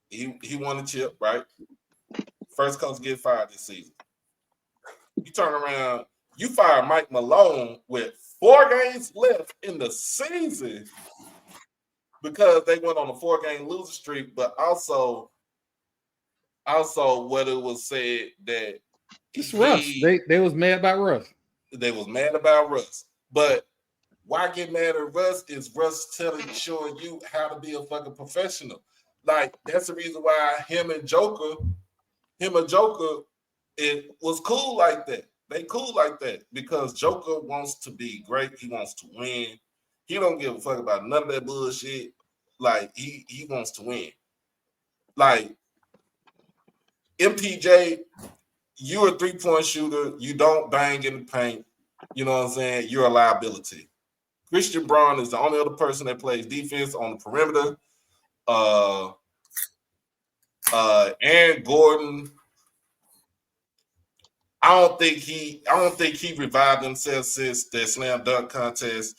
he won the chip, right? First coach get fired this season. You turn around, you fire Mike Malone with 4 games left in the season because they went on a 4-game losing streak, but also what it was said that it's Russ. They was mad about Russ. They was mad about Russ. But why get mad at Russ is Russ showing you how to be a fucking professional. Like, that's the reason why him and Joker, it was cool like that. They cool like that because Joker wants to be great. He wants to win. He don't give a fuck about none of that bullshit. Like, he wants to win. Like, MPJ, you're a 3-point shooter. You don't bang in the paint. You know what I'm saying? You're a liability. Christian Braun is the only other person that plays defense on the perimeter. Aaron Gordon. I don't think he revived himself since that slam dunk contest.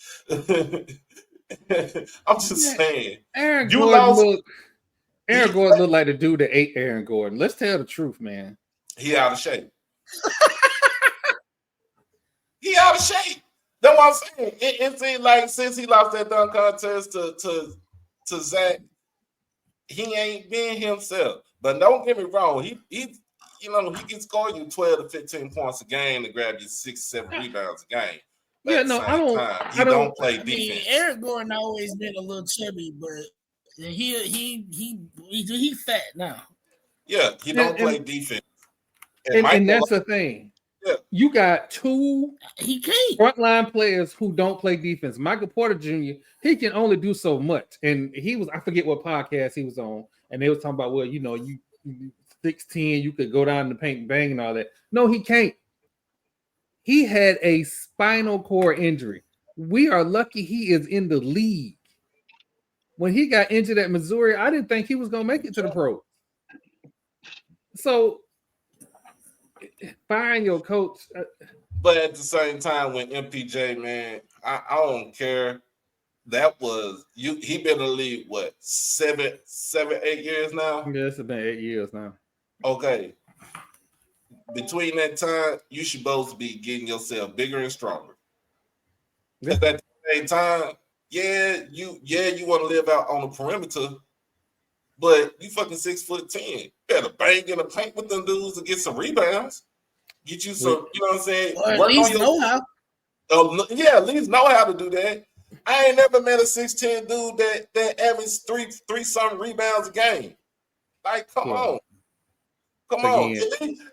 I'm just saying. Aaron Gordon looked like the dude that ate Aaron Gordon. Let's tell the truth, man. He out of shape. He out of shape. That's what I'm saying. It seems like since he lost that dunk contest to Zach, he ain't been himself. But don't get me wrong, he can score you 12 to 15 points a game to grab you 6-7 rebounds a game. But I don't play defense. Eric Gordon always been a little chubby, but he fat now. Yeah, he don't play defense. And that's the thing. Yeah. You got two frontline players who don't play defense. Michael Porter Jr., he can only do so much. And I forget what podcast he was on, and they was talking about, well, you 6'10", you could go down in the paint and bang and all that. No, he can't. He had a spinal cord injury. We are lucky he is in the league. When he got injured at Missouri, I didn't think he was going to make it to the pros. So, firing your coach. But at the same time, when MPJ, man, I don't care. That was he been in the league, what, 7, 8 years now? Yeah, it's been 8 years now. Okay. Between that time, you should both be getting yourself bigger and stronger. Yeah. At the same time, you want to live out on the perimeter, but you fucking 6'10". You better bang in the paint with them dudes to get some rebounds. Get you some, you know what I'm saying? Or at least know how. At least know how to do that. I ain't never met a 6'10" dude that averaged three something rebounds a game. Like, come on.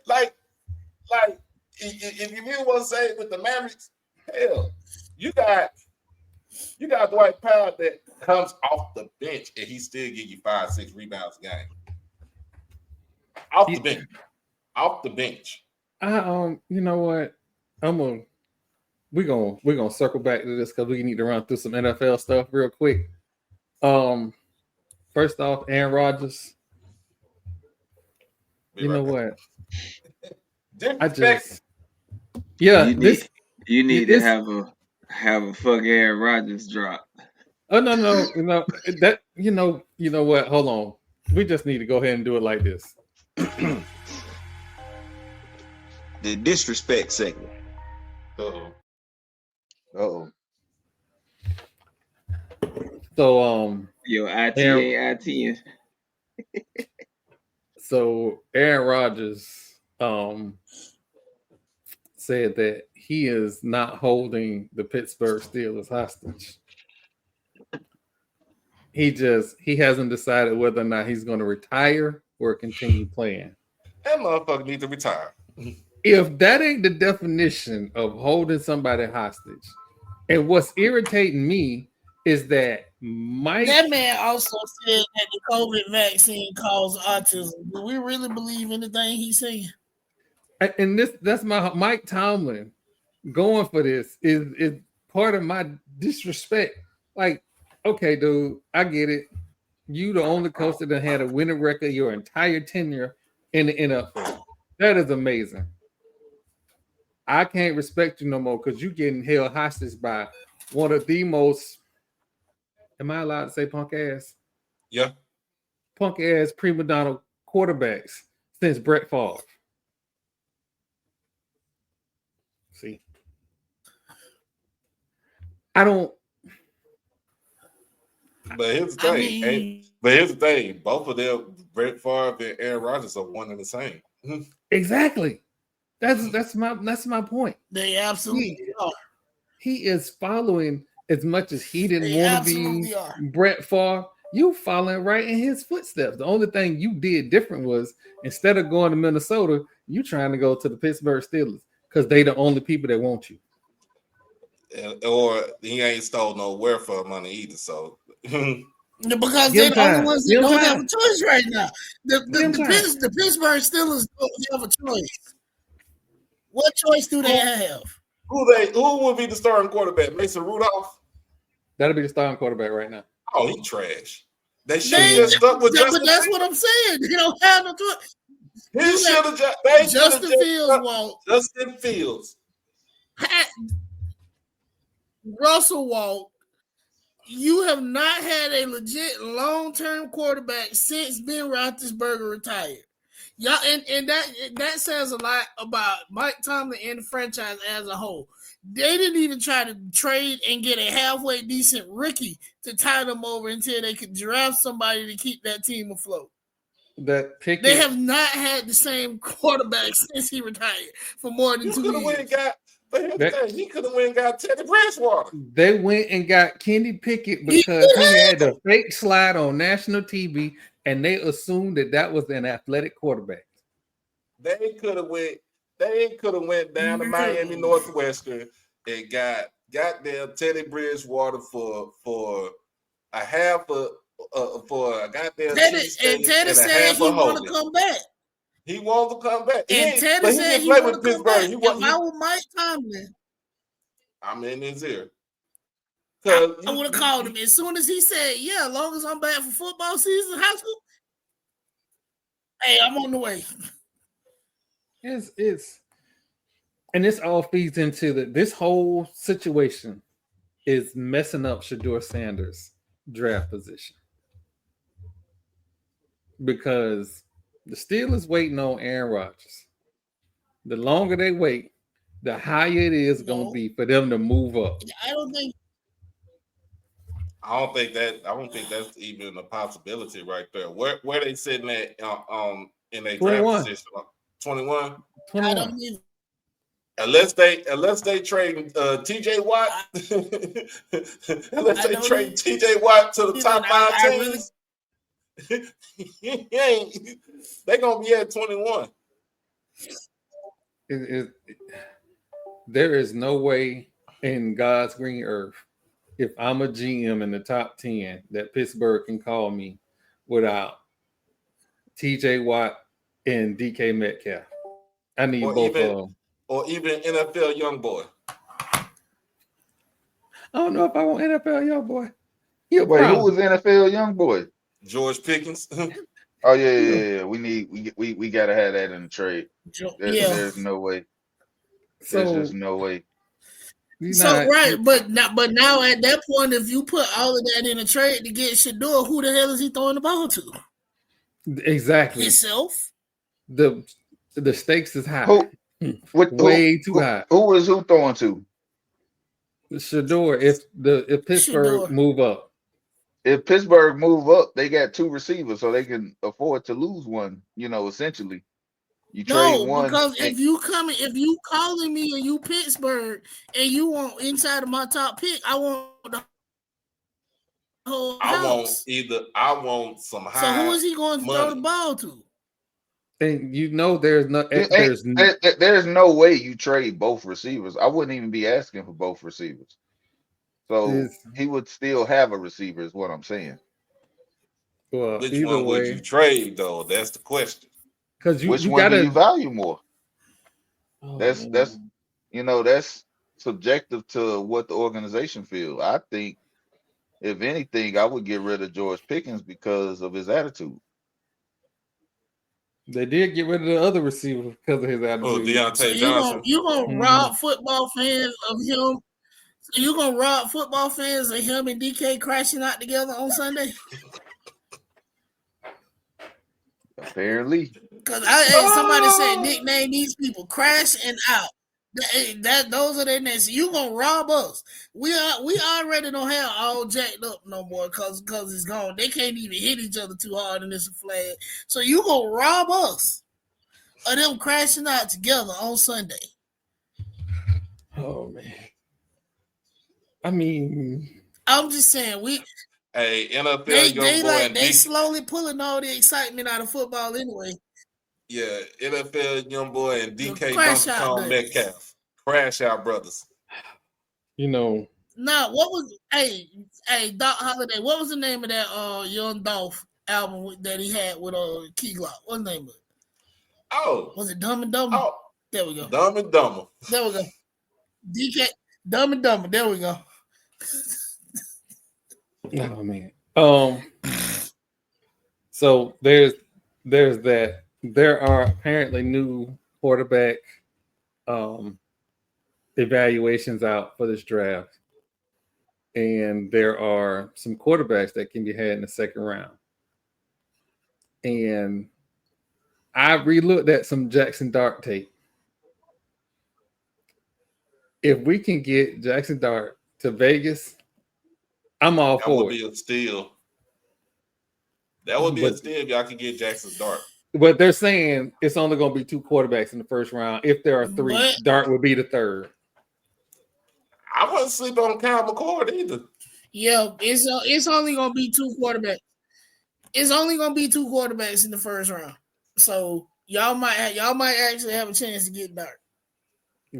Like, if you really want to say with the Mavericks, hell, you got Dwight Powell that comes off the bench and he still give you 5-6 rebounds a game. Off the bench. You know what? We're gonna circle back to this because we need to run through some NFL stuff real quick. First off, Aaron Rodgers. You know what? You need to have a fuck Aaron Rodgers drop. Oh no, that you know what? Hold on. We just need to go ahead and do it like this. The disrespect segment. Uh-oh. So Yo, IT. So Aaron Rodgers said that he is not holding the Pittsburgh Steelers hostage. He hasn't decided whether or not he's going to retire or continue playing. That motherfucker needs to retire. If that ain't the definition of holding somebody hostage, and what's irritating me is that that man also said that the COVID vaccine caused autism. Do we really believe anything he's saying? And that's my Mike Tomlin going for this is part of my disrespect. Like, okay, dude, I get it. You the only coach that had a winning record your entire tenure in the NFL. That is amazing. I can't respect you no more because you're getting held hostage by one of the most, am I allowed to say punk ass? Yeah. Punk ass prima donna quarterbacks since Brett Favre. See, I don't. But here's the thing. Both of them, Brett Favre and Aaron Rodgers, are one and the same. Exactly. That's my point. They absolutely are. He is following as much as he didn't want to be Brett Favre. You following right in his footsteps. The only thing you did different was instead of going to Minnesota, you trying to go to the Pittsburgh Steelers because they the only people that want you. Or he ain't stole no welfare money either. So because they're the only ones that don't have a choice right now. The Pittsburgh Steelers don't have a choice. What choice do they have? Who would be the starting quarterback? Mason Rudolph? That'll be the starting quarterback right now. Oh, he trash. They should have just stuck with Justin. But that's what I'm saying. They don't have no choice. He should have just. Justin Fields walked. Justin Fields. Russell walked. You have not had a legit long-term quarterback since Ben Roethlisberger retired. Y'all, and that says a lot about Mike Tomlin and the franchise as a whole. They didn't even try to trade and get a halfway decent rookie to tie them over until they could draft somebody to keep that team afloat. They have not had the same quarterback since he retired for more than 2 years. He could have went and got Teddy Bridgewater. They went and got Kenny Pickett because he had a fake slide on national TV, and they assumed that was an athletic quarterback. They could have went down to Miami Northwestern and got goddamn Teddy Bridgewater for a half for a goddamn Teddy said he want to come back. He wants to come back. And Teddy said he want to come back. If I were Mike Tomlin, I'm in his ear. I would have called him as soon as he said, "Yeah, as long as I'm back for football season, high school. Hey, I'm on the way." And this all feeds into this whole situation is messing up Shedeur Sanders' draft position because the Steelers waiting on Aaron Rodgers. The longer they wait, the higher it is going to be for them to move up. I don't think that's even a possibility right there. Where they sitting at in a draft position? 21. I don't need. Unless they trade TJ Watt, unless they trade TJ Watt to the top 5 teams, they're gonna be at 21. There is no way in God's green earth, if I'm a GM in the top 10, that Pittsburgh can call me without TJ Watt and DK Metcalf. I need both of them. Or even NFL young boy. I don't know if I want NFL young boy. Wait, who was NFL young boy? George Pickens. Oh yeah. We gotta have that in the trade. There's no way. There's just no way. But now at that point, if you put all of that in a trade to get Shedeur, who the hell is he throwing the ball to? Exactly. Himself. The stakes is high. Way too high. Who is throwing to? Shedeur. If Pittsburgh move up. If Pittsburgh move up, they got 2 receivers, so they can afford to lose one. Essentially, you trade one. Because if you calling me and you Pittsburgh and you want inside of my top pick, I want the whole house. I want some high. So who is he going to throw the ball to? And there's no way you trade both receivers. I wouldn't even be asking for both receivers. So he would still have a receiver, is what I'm saying. Well, which one would you trade, though? That's the question. Because which one do you value more? That's subjective to what the organization feels. I think, if anything, I would get rid of George Pickens because of his attitude. They did get rid of the other receiver because of his attitude. Oh, Deontay Johnson. You're going to rob football fans of him. So you're going to rob football fans of him and DK crashing out together on Sunday? Apparently. Because somebody said nickname these people Crash and Out. Those are their names. You gonna rob us? We already don't have all jacked up no more because it's gone. They can't even hit each other too hard and it's a flag. So you gonna rob us of them crashing out together on Sunday? Oh man! I mean, I'm just saying NFL they slowly pulling all the excitement out of football anyway. Yeah, NFL young boy and DK Metcalf. Crash out brothers. What was Doc Holliday? What was the name of that Young Dolph album that he had with Key Glock? What's the name of it? Oh, was it Dumb and Dumber? Oh, there we go. Dumb and Dumber. There we go. DK Dumb and Dumber. There we go. Oh man. So there's that. There are apparently new quarterback um, evaluations out for this draft, and there are some quarterbacks that can be had in the second round. And I relooked at some Jackson Dart tape. If we can get Jackson Dart to Vegas, I'm all That for would it. be a steal. That would be a steal if y'all can get Jackson Dart. But they're saying it's only going to be 2 quarterbacks in the first round. If there are 3, Dart would be the third. I wouldn't sleep on Kyle McCord either. Yeah, it's only going to be 2 quarterbacks. It's only going to be 2 quarterbacks in the first round. So y'all might actually have a chance to get Dart.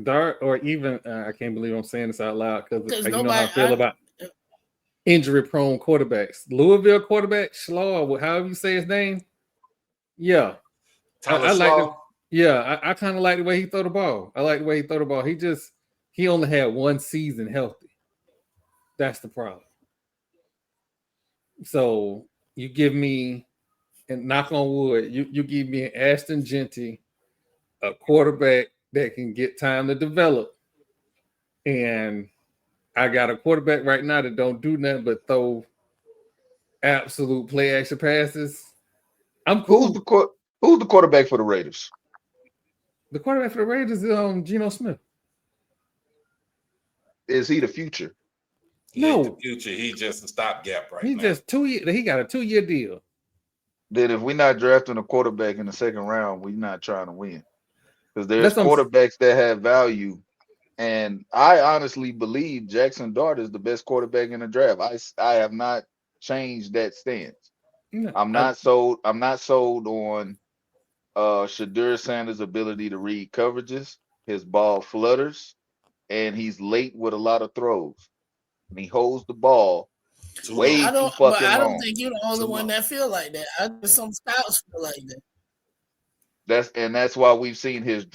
Dart, or even I can't believe I'm saying this out loud because you know how I feel about injury-prone quarterbacks. Louisville quarterback Schlaw, however you say his name. Yeah, I like it. Yeah, I kind of like the way he throw the ball. I like the way he throw the ball. He only had 1 season healthy. That's the problem. So you give me, and knock on wood, you give me an Ashton Genty, a quarterback that can get time to develop, and I got a quarterback right now that don't do nothing but throw absolute play action passes. I'm cool. Who's the quarterback for the Raiders? The quarterback for the Raiders is Geno Smith. Is he the future? No, the future. He's just a stopgap right he's now. Just 2 years. He got a 2-year deal. Then if we're not drafting a quarterback in the second round, we're not trying to win. Because there's quarterbacks that have value. And I honestly believe Jackson Dart is the best quarterback in the draft. I have not changed that stance. No, I'm not sold on Shadur Sanders' ability to read coverages. His ball flutters, and he's late with a lot of throws. And he holds the ball way too fucking long. I don't think you're the only one that feel like that. Some scouts feel like that. That's why we've seen his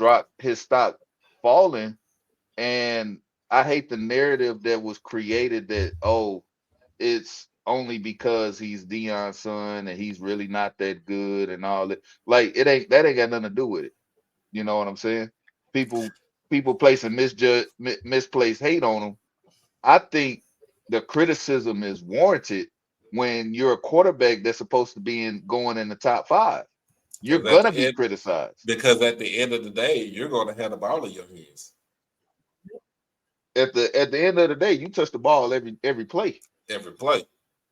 stock falling. And I hate the narrative that was created that, it's only because he's Deion's son and he's really not that good and all that. Like that ain't got nothing to do with it. You know what I'm saying? People placing misplaced hate on him. I think the criticism is warranted when you're a quarterback that's supposed to be going in the top 5. You're gonna be criticized. Because at the end of the day, you're gonna have the ball in your hands. At the end of the day, you touch the ball every play.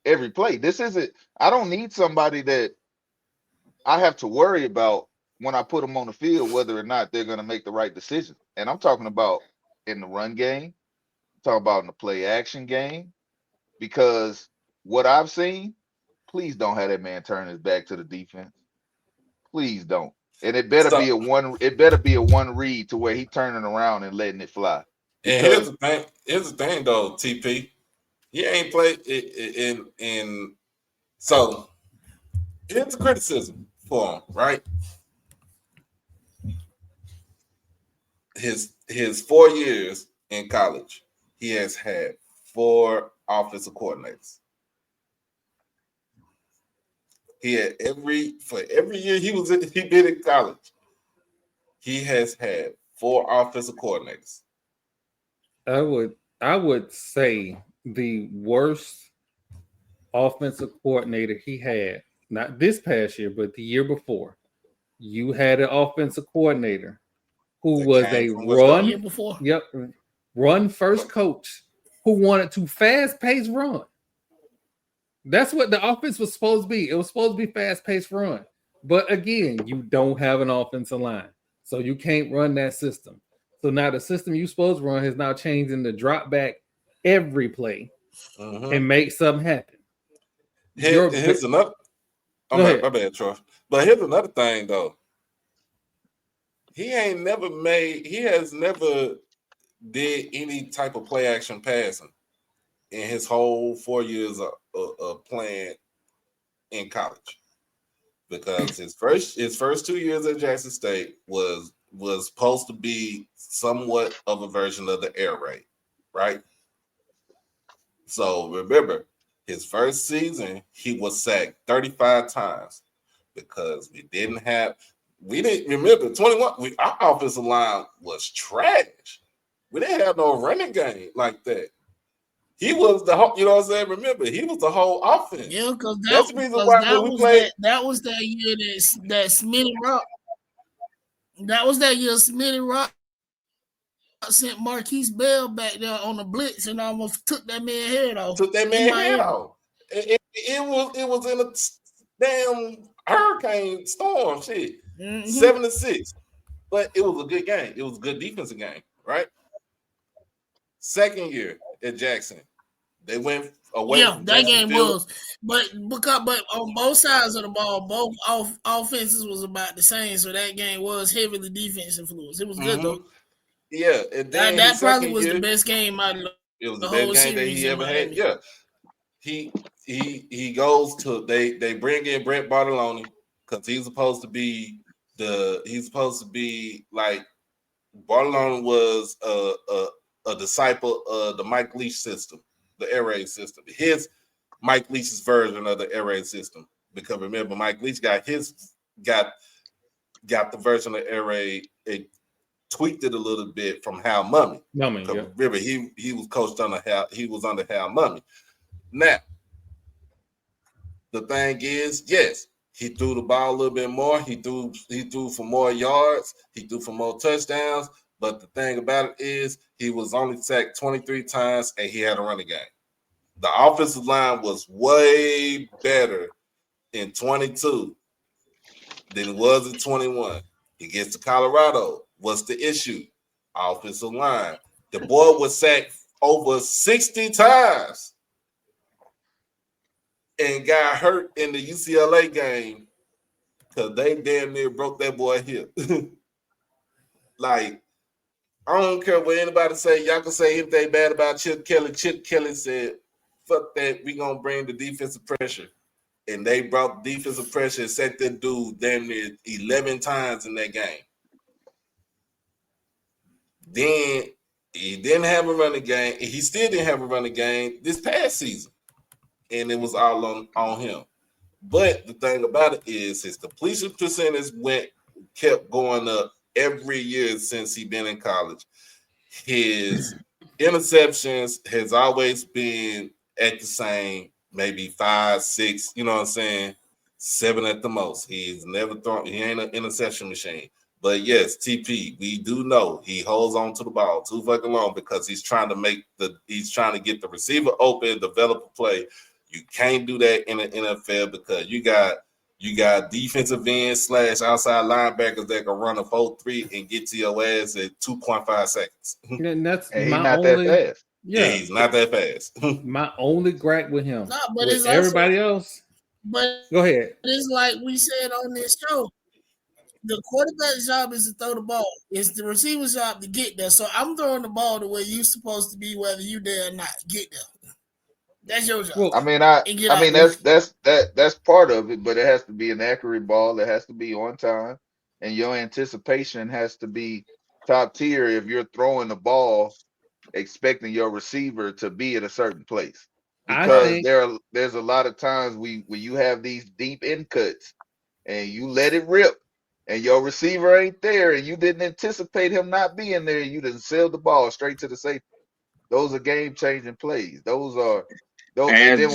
Every play. This isn't. I don't need somebody that I have to worry about when I put them on the field whether or not they're going to make the right decision. And I'm talking about in the run game. I'm talking about in the play action game. Because what I've seen, please don't have that man turn his back to the defense. Please don't. And it better be a one read to where he turning around and letting it fly. And here's the thing though, TP. He ain't played in so here's the criticism for him, right? His 4 years in college, he has had 4 offensive coordinators. He had every year he been in college, he has had 4 offensive coordinators. I would say the worst offensive coordinator he had, not this past year, but the year before, you had an offensive coordinator who was a run first coach who wanted to fast-paced run. That's what the offense was supposed to be. It was supposed to be fast-paced run. But again, you don't have an offensive line. So you can't run that system. So now the system you're supposed to run has now changed into drop back every play and make something happen. Here's another. My bad, Troy. But here's another thing, though. He has never did any type of play action passing in his whole 4 years of playing in college. Because his first 2 years at Jackson State was supposed to be somewhat of a version of the air raid, right? So remember, his first season, he was sacked 35 times. because we didn't remember 21. Our offensive line was trash. We didn't have no running game like that. He was the whole, you know what I'm saying? Remember, he was the whole offense. Yeah, because that's the reason why when we played. That was that year that Smitty Rock. That was that year Smitty Rock sent Marquise Bell back there on the blitz and almost took that man's head off. It was in a damn hurricane storm shit. 7-6. But it was a good game. It was a good defensive game, right? Second year at Jackson, they went away. Yeah, that game was. But on both sides of the ball, both offenses was about the same. So that game was heavily defense influence. It was good though. Yeah, and then that probably was the best game out of it was the best game that he ever had. Yeah, he goes to they bring in Brett Bartolone because he's supposed to be like Bartolone was a disciple of the Mike Leach system, the air raid system. His Mike Leach's version of the air raid system. Because remember, Mike Leach got the version of air raid. It tweaked it a little bit from Hal Mumme. Yeah. Remember, he was coached under Hal. He was under Hal Mumme. Now, the thing is, yes, he threw the ball a little bit more. He threw for more yards. He threw for more touchdowns. But the thing about it is, he was only sacked 23 times, and he had a running game. The offensive line was way better in 22 than it was in 21. He gets to Colorado. What's the issue? Offensive line. The boy was sacked over 60 times and got hurt in the UCLA game because they damn near broke that boy hip. Like, I don't care what anybody say. Y'all can say anything bad about Chip Kelly. Chip Kelly said, fuck that, we going to bring the defensive pressure. And they brought defensive pressure and set that dude damn near 11 times in that game. Then he didn't have a running game. He still didn't have a running game this past season. And it was all on him. But the thing about it is his completion percentage kept going up every year since he's been in college. His interceptions has always been at the same, maybe 5, 6, you know what I'm saying? 7 at the most. He's never thrown, he ain't an interception machine. But yes, TP, we do know he holds on to the ball too fucking long because he's trying to get the receiver open, develop a play. You can't do that in the NFL because you got defensive ends / outside linebackers that can run a 4.3 and get to your ass at 2.5 seconds. And that's he's not that fast. Yeah, he's not that fast. My only gripe with him, but with everybody else. But go ahead. It's like we said on this show. The quarterback's job is to throw the ball. It's the receiver's job to get there. So I'm throwing the ball the way you're supposed to be, whether you there or not. Get there. That's your job. Well, I mean, that's part of it, but it has to be an accurate ball. It has to be on time, and your anticipation has to be top tier if you're throwing the ball expecting your receiver to be at a certain place. Because there's a lot of times when you have these deep end cuts and you let it rip and your receiver ain't there and you didn't anticipate him not being there, you didn't sail the ball straight to the safety. Those are game-changing plays. And then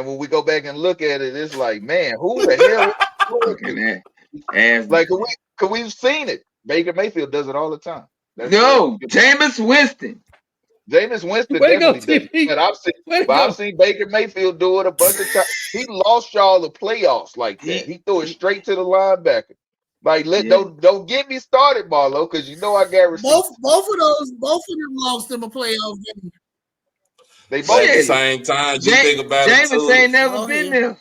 when we go back and look at it, it's like, man, who the hell is looking at? Like, we've seen it. Baker Mayfield does it all the time. Jameis Winston. Jameis Winston definitely does it. But I've seen Baker Mayfield do it a bunch of times. He lost y'all the playoffs like that. He threw it straight to the linebacker. Like, don't get me started, Marlo, because you know I got receipts. Both of them lost in a playoff game. They both at the same time. You think about it too. Jameis ain't never been there.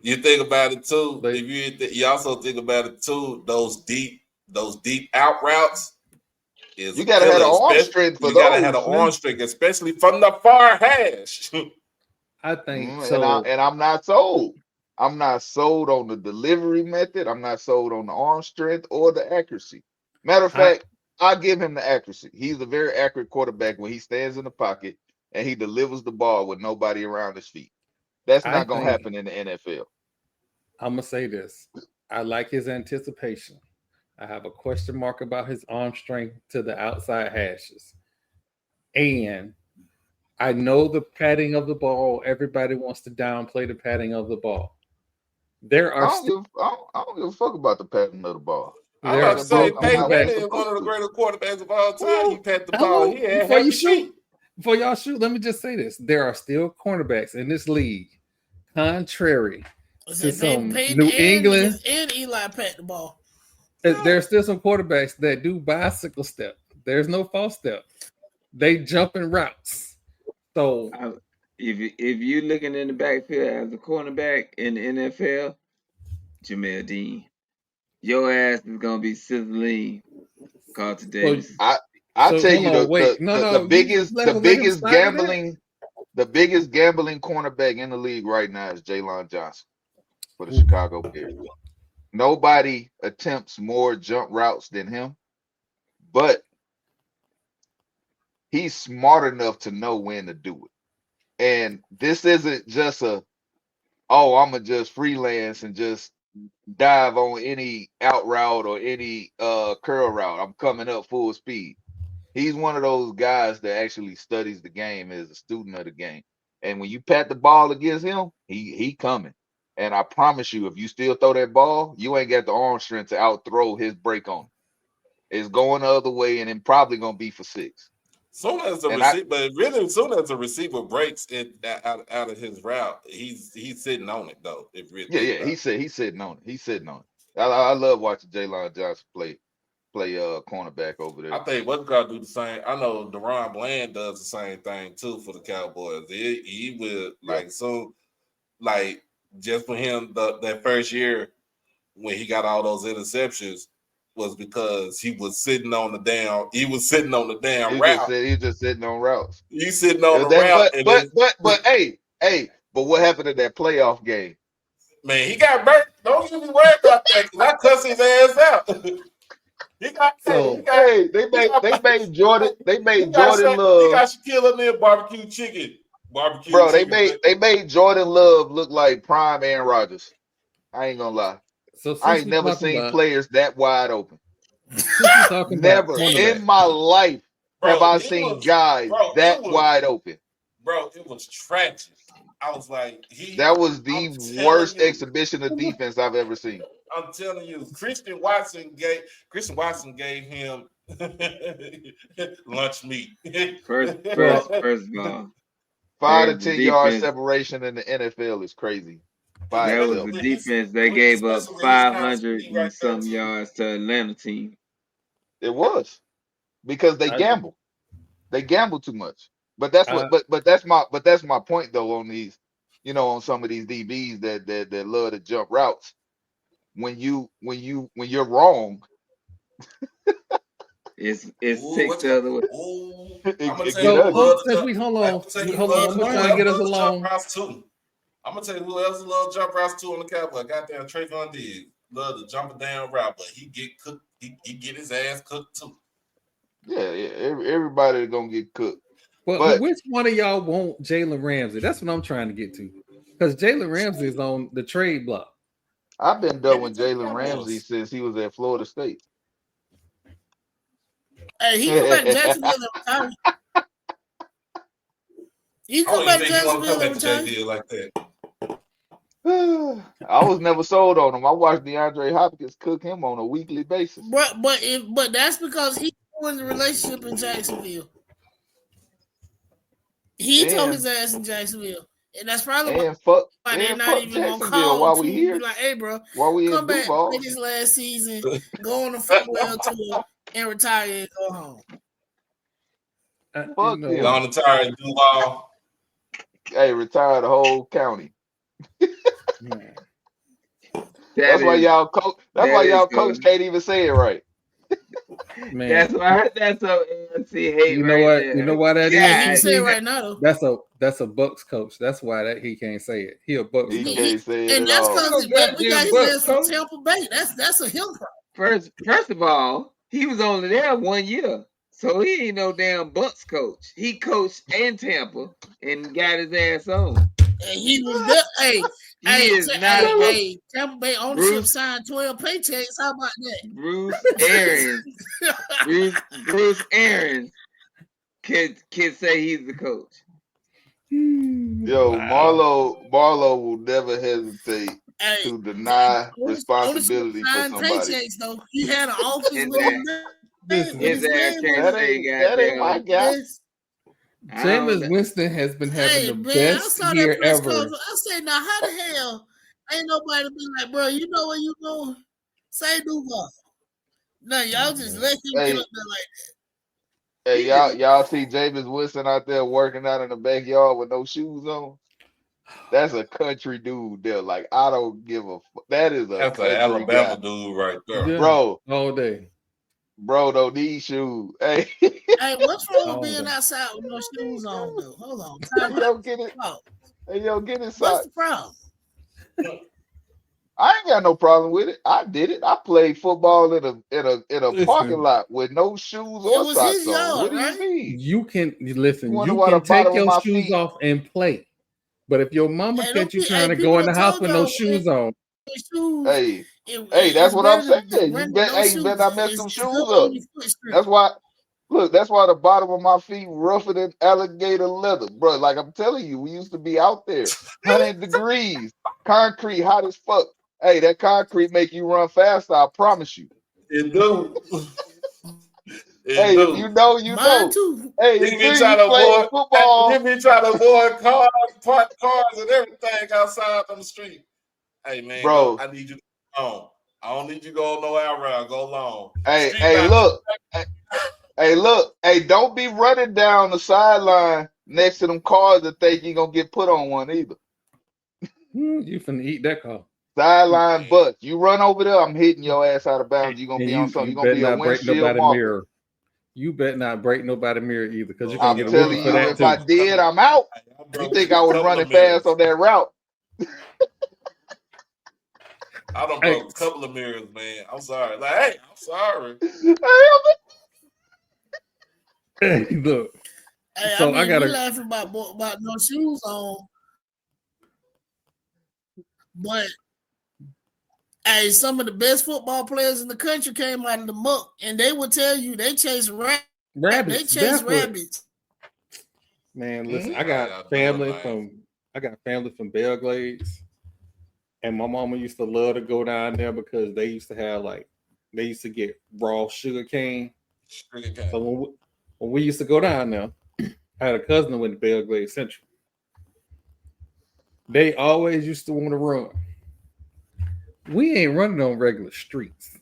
You think about it too. You also think about it too. Those deep out routes. You gotta have an arm strength for those. You gotta have an arm strength, especially from the far hash. I think so. And I'm not sold. I'm not sold on the delivery method. I'm not sold on the arm strength or the accuracy. Matter of fact, I give him the accuracy. He's a very accurate quarterback when he stands in the pocket and he delivers the ball with nobody around his feet. That's not going to happen in the NFL. I'm gonna say this. I like his anticipation. I have a question mark about his arm strength to the outside hashes. And I know the patting of the ball, everybody wants to downplay the patting of the ball. There I are don't still give I don't give a fuck about the patting of the ball. I'm there about are to Patting the say ball still come Peyton out when it's quarterbacks. Manning is one supposed of the to. greatest quarterbacks of all time. Well, He pat the ball. hello, He had happy feet. before y'all shoot, let me just say this. There are still cornerbacks in this league, contrary I to said some Peyton New England. and Eli pat the ball. There's still some quarterbacks that do bicycle step. There's no false step. They jump in routes. So If you looking in the backfield as a cornerback in the NFL, Jamel Dean, your ass is gonna be sizzling. Carlton so Davis. I so tell hold you on, wait. No, the no, you the let him biggest slide with that. the biggest gambling cornerback in the league right now is Jalen Johnson for the Ooh. Chicago Bears. Nobody attempts more jump routes than him, but he's smart enough to know when to do it. And this isn't just I'm gonna just freelance and just dive on any out route or any curl route. I'm coming up full speed. He's one of those guys that actually studies the game, is a student of the game. And when you pat the ball against him, he coming. And I promise you, if you still throw that ball, you ain't got the arm strength to out throw his break on it. It's going the other way, and then probably gonna be for 6. Soon as the And receiver, but really, soon as the receiver breaks it out of his route, he's sitting on it though. If you think about it. he's sitting on it. He's sitting on it. I love watching Jalen Johnson play cornerback over there. I think what's got to do the same. I know Deron Bland does the same thing too for the Cowboys. He will like just for him that first year when he got all those interceptions was because he was sitting on the damn route. He's just sitting on routes. You sitting on Yeah, the route, and then but hey, but what happened in that playoff game? man, he got burnt. Don't even be worried about that because I cussed his ass out. They made Jordan he got Love. Shaquille O'Neal barbecue chicken. Bro, they made Jordan Love look like prime Aaron Rodgers. I ain't gonna lie. So I since ain't we never talking seen about players that wide open. since we talking about Never in cornerback, my life have I it seen was, guys that wide open. Bro, it was tragic. I was like, That was the I'm telling worst you, exhibition of defense I've ever seen. I'm telling you, Christian Watson gave him lunch meat. First of all, 5 to the 10 yard defense. separation in the NFL is crazy. By That was itself. the defense that gave up 500 and some yards to Atlanta team. It was because they gamble. They gamble too much. But that's what. But that's my point though on these, on some of these DBs that love to jump routes. When you're wrong, it's 6 the other way. I'm gonna tell get you ugly. hold on. I'm gonna try to get us along. I'm gonna tell you who else loves jump routes too on the Cowboys. Goddamn Trayvon Diggs love to jump a down route, but he get cooked. He get his ass cooked too. Yeah. Everybody gonna get cooked. But which one of y'all want Jalen Ramsey? That's what I'm trying to get to. Because Jalen Ramsey is on the trade block. I've been done with Jalen Ramsey since he was at Florida State. Hey, he come back to Jacksonville and retire. He come back to Jacksonville and retire. Like that. I was never sold on him. I watched DeAndre Hopkins cook him on a weekly basis. But that's because he was in the relationship in Jacksonville. He told his ass in Jacksonville. And that's probably why they're not even going to call while to we here. Be like, hey, bro, come back, play this last season, go on a farewell tour, and retire and go home. Fuck him. On the tire and Duval. Hey, retire the whole county. That's why y'all coach. That's why y'all coach can't even say it right. Man, that's a ANC hate. You know what? You know why that is? He can say it right now though. That's a Bucks coach. That's why he can't say it. He a Bucks coach. Can't say it and at that's all. because we got his ass from Tampa Bay. That's a him problem. First of all, he was only there 1 year. So he ain't no damn Bucks coach. He coached in Tampa and got his ass on. And he was there. Hey, Tampa Bay ownership signed 12 paychecks. How about that? Bruce Arians can say he's the coach. Yo, Wow. Marlo will never hesitate to deny responsibility for somebody. Paychecks, though. He had an office with his ass can't say that ain't my guy. Jameis Winston has been having the best year ever. I said, now how the hell ain't nobody be like, bro, you know where you going? Say Duval. No, y'all just let him get up there like that. Hey, y'all see Jameis Winston out there working out in the backyard with no shoes on? That's a country dude there. Like, I don't give a fuck. That's an Alabama guy. dude right there. Yeah, bro. All day. Bro, don't need shoes. Hey. Hey, what's wrong with being outside with no shoes on, though? Hold on. Get it. What's the problem? I ain't got no problem with it. I did it. I played football in a parking lot with no shoes or socks on. What do you mean? You can listen. You can take your shoes off and play. But if your mama catch you trying to go in the house with no shoes on, hey, that's what I'm saying. You better not mess them shoes up. That's why. Look, that's why the bottom of my feet rougher than alligator leather, bro. Like I'm telling you, we used to be out there, 100 degrees, concrete hot as fuck. Hey, that concrete make you run faster. I promise you. It do. Hey, if you know, you know. Too. Hey, you be trying to avoid football. You be trying to avoid cars, parked cars, and everything outside on the street. Hey, man, bro, I need you to go long. I don't need you to go no out round. Go long. Hey, look. Hey, don't be running down the sideline next to them cars that think you're gonna get put on one either. You finna eat that car. Sideline bus. You run over there, I'm hitting your ass out of bounds. You're gonna be on something. You're gonna be a windshield marker. You better not break nobody's mirror either, because you're gonna I'm get a telling you, if I did, I'm out. You think I was running fast on that route? I done broke a couple of mirrors, man. I'm sorry. Like, hey, I'm sorry. Hey, look. Hey, so I gotta we laughing about no shoes on, but hey, some of the best football players in the country came out of the muck, and they would tell you they chase rabbits. They chase rabbits. Man, listen, I got family from Belgrades, and my mama used to love to go down there because they used to get raw sugar cane. So when we used to go down there, I had a cousin that went to Belgrade Central. They always used to want to run. We ain't running on regular streets.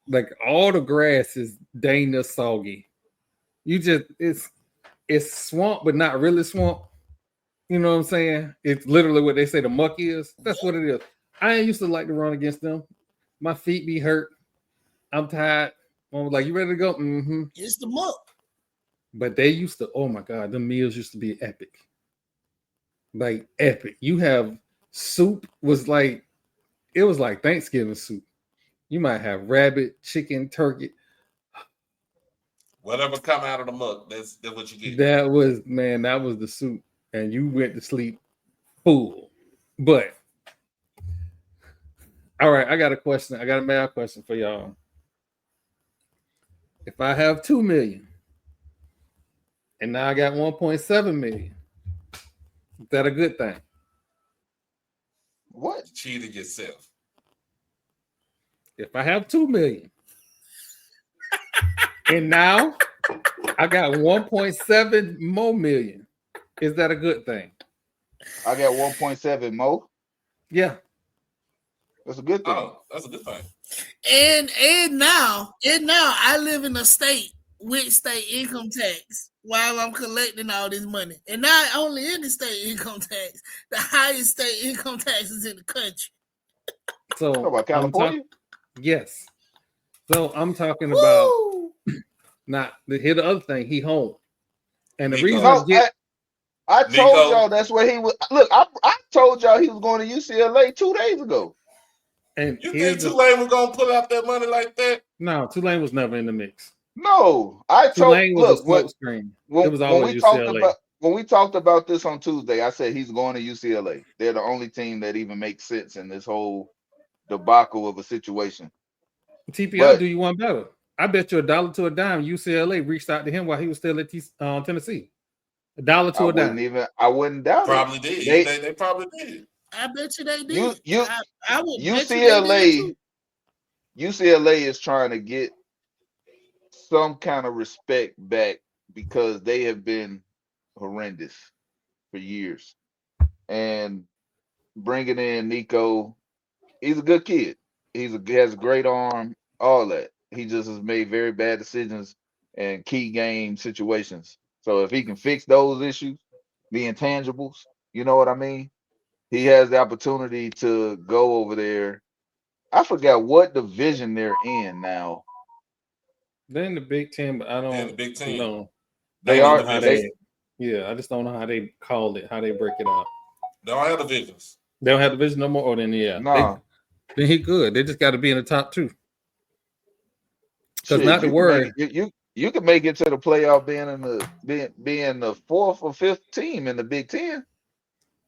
Like, all the grass is dang near soggy. It's swamp, but not really swamp. You know what I'm saying? It's literally what they say the muck is. That's what it is. I ain't used to like to run against them. My feet be hurt. I'm tired. I was like, you ready to go? Mm-hmm. It's the muck. But they used to, oh my God, the meals used to be epic. Like, epic. You have soup it was like Thanksgiving soup. You might have rabbit, chicken, turkey. Whatever come out of the muck, that's what you get. That was the soup. And you went to sleep full. But, all right, I got a question. I got a math question for y'all. If I have 2 million and now I got 1.7 million, is that a good thing? What? You cheated yourself. If I have 2 million and now I got 1.7 more million, is that a good thing? I got 1.7 more. Yeah. That's a good thing. Oh, that's a good thing. And now I live in a state with state income tax while I'm collecting all this money. And not only in the state income tax, the highest state income taxes in the country. So about California? Yes. So I'm talking about not here. The other thing, he home. And the reason I told y'all that's where he was. Look, I told y'all he was going to UCLA 2 days ago. And you think Tulane was gonna put out that money like that? No, Tulane was never in the mix. No, I told Tulane was a smoke screen. It was always UCLA. when we talked about this on Tuesday, I said he's going to UCLA. They're the only team that even makes sense in this whole debacle of a situation. TP, I'll do you one better. I bet you $1 to a dime UCLA reached out to him while he was still at Tennessee. $1 to a dime. I wouldn't doubt probably it. Did. They probably did. I bet you they did. I would UCLA, bet you they did too. UCLA is trying to get some kind of respect back because they have been horrendous for years. And bringing in Nico, he's a good kid. He has a great arm, all that. He just has made very bad decisions in key game situations. So if he can fix those issues, the intangibles, you know what I mean? He has the opportunity to go over there. I forgot what division they're in now. They're in the Big Ten, but I don't know. They are. Yeah, I just don't know how they call it, how they break it out. They don't have divisions. They don't have division no more. Or then no. Then he good. They just got to be in the top 2. Because not the word. You can make it to the playoff being the 4th or 5th team in the Big Ten.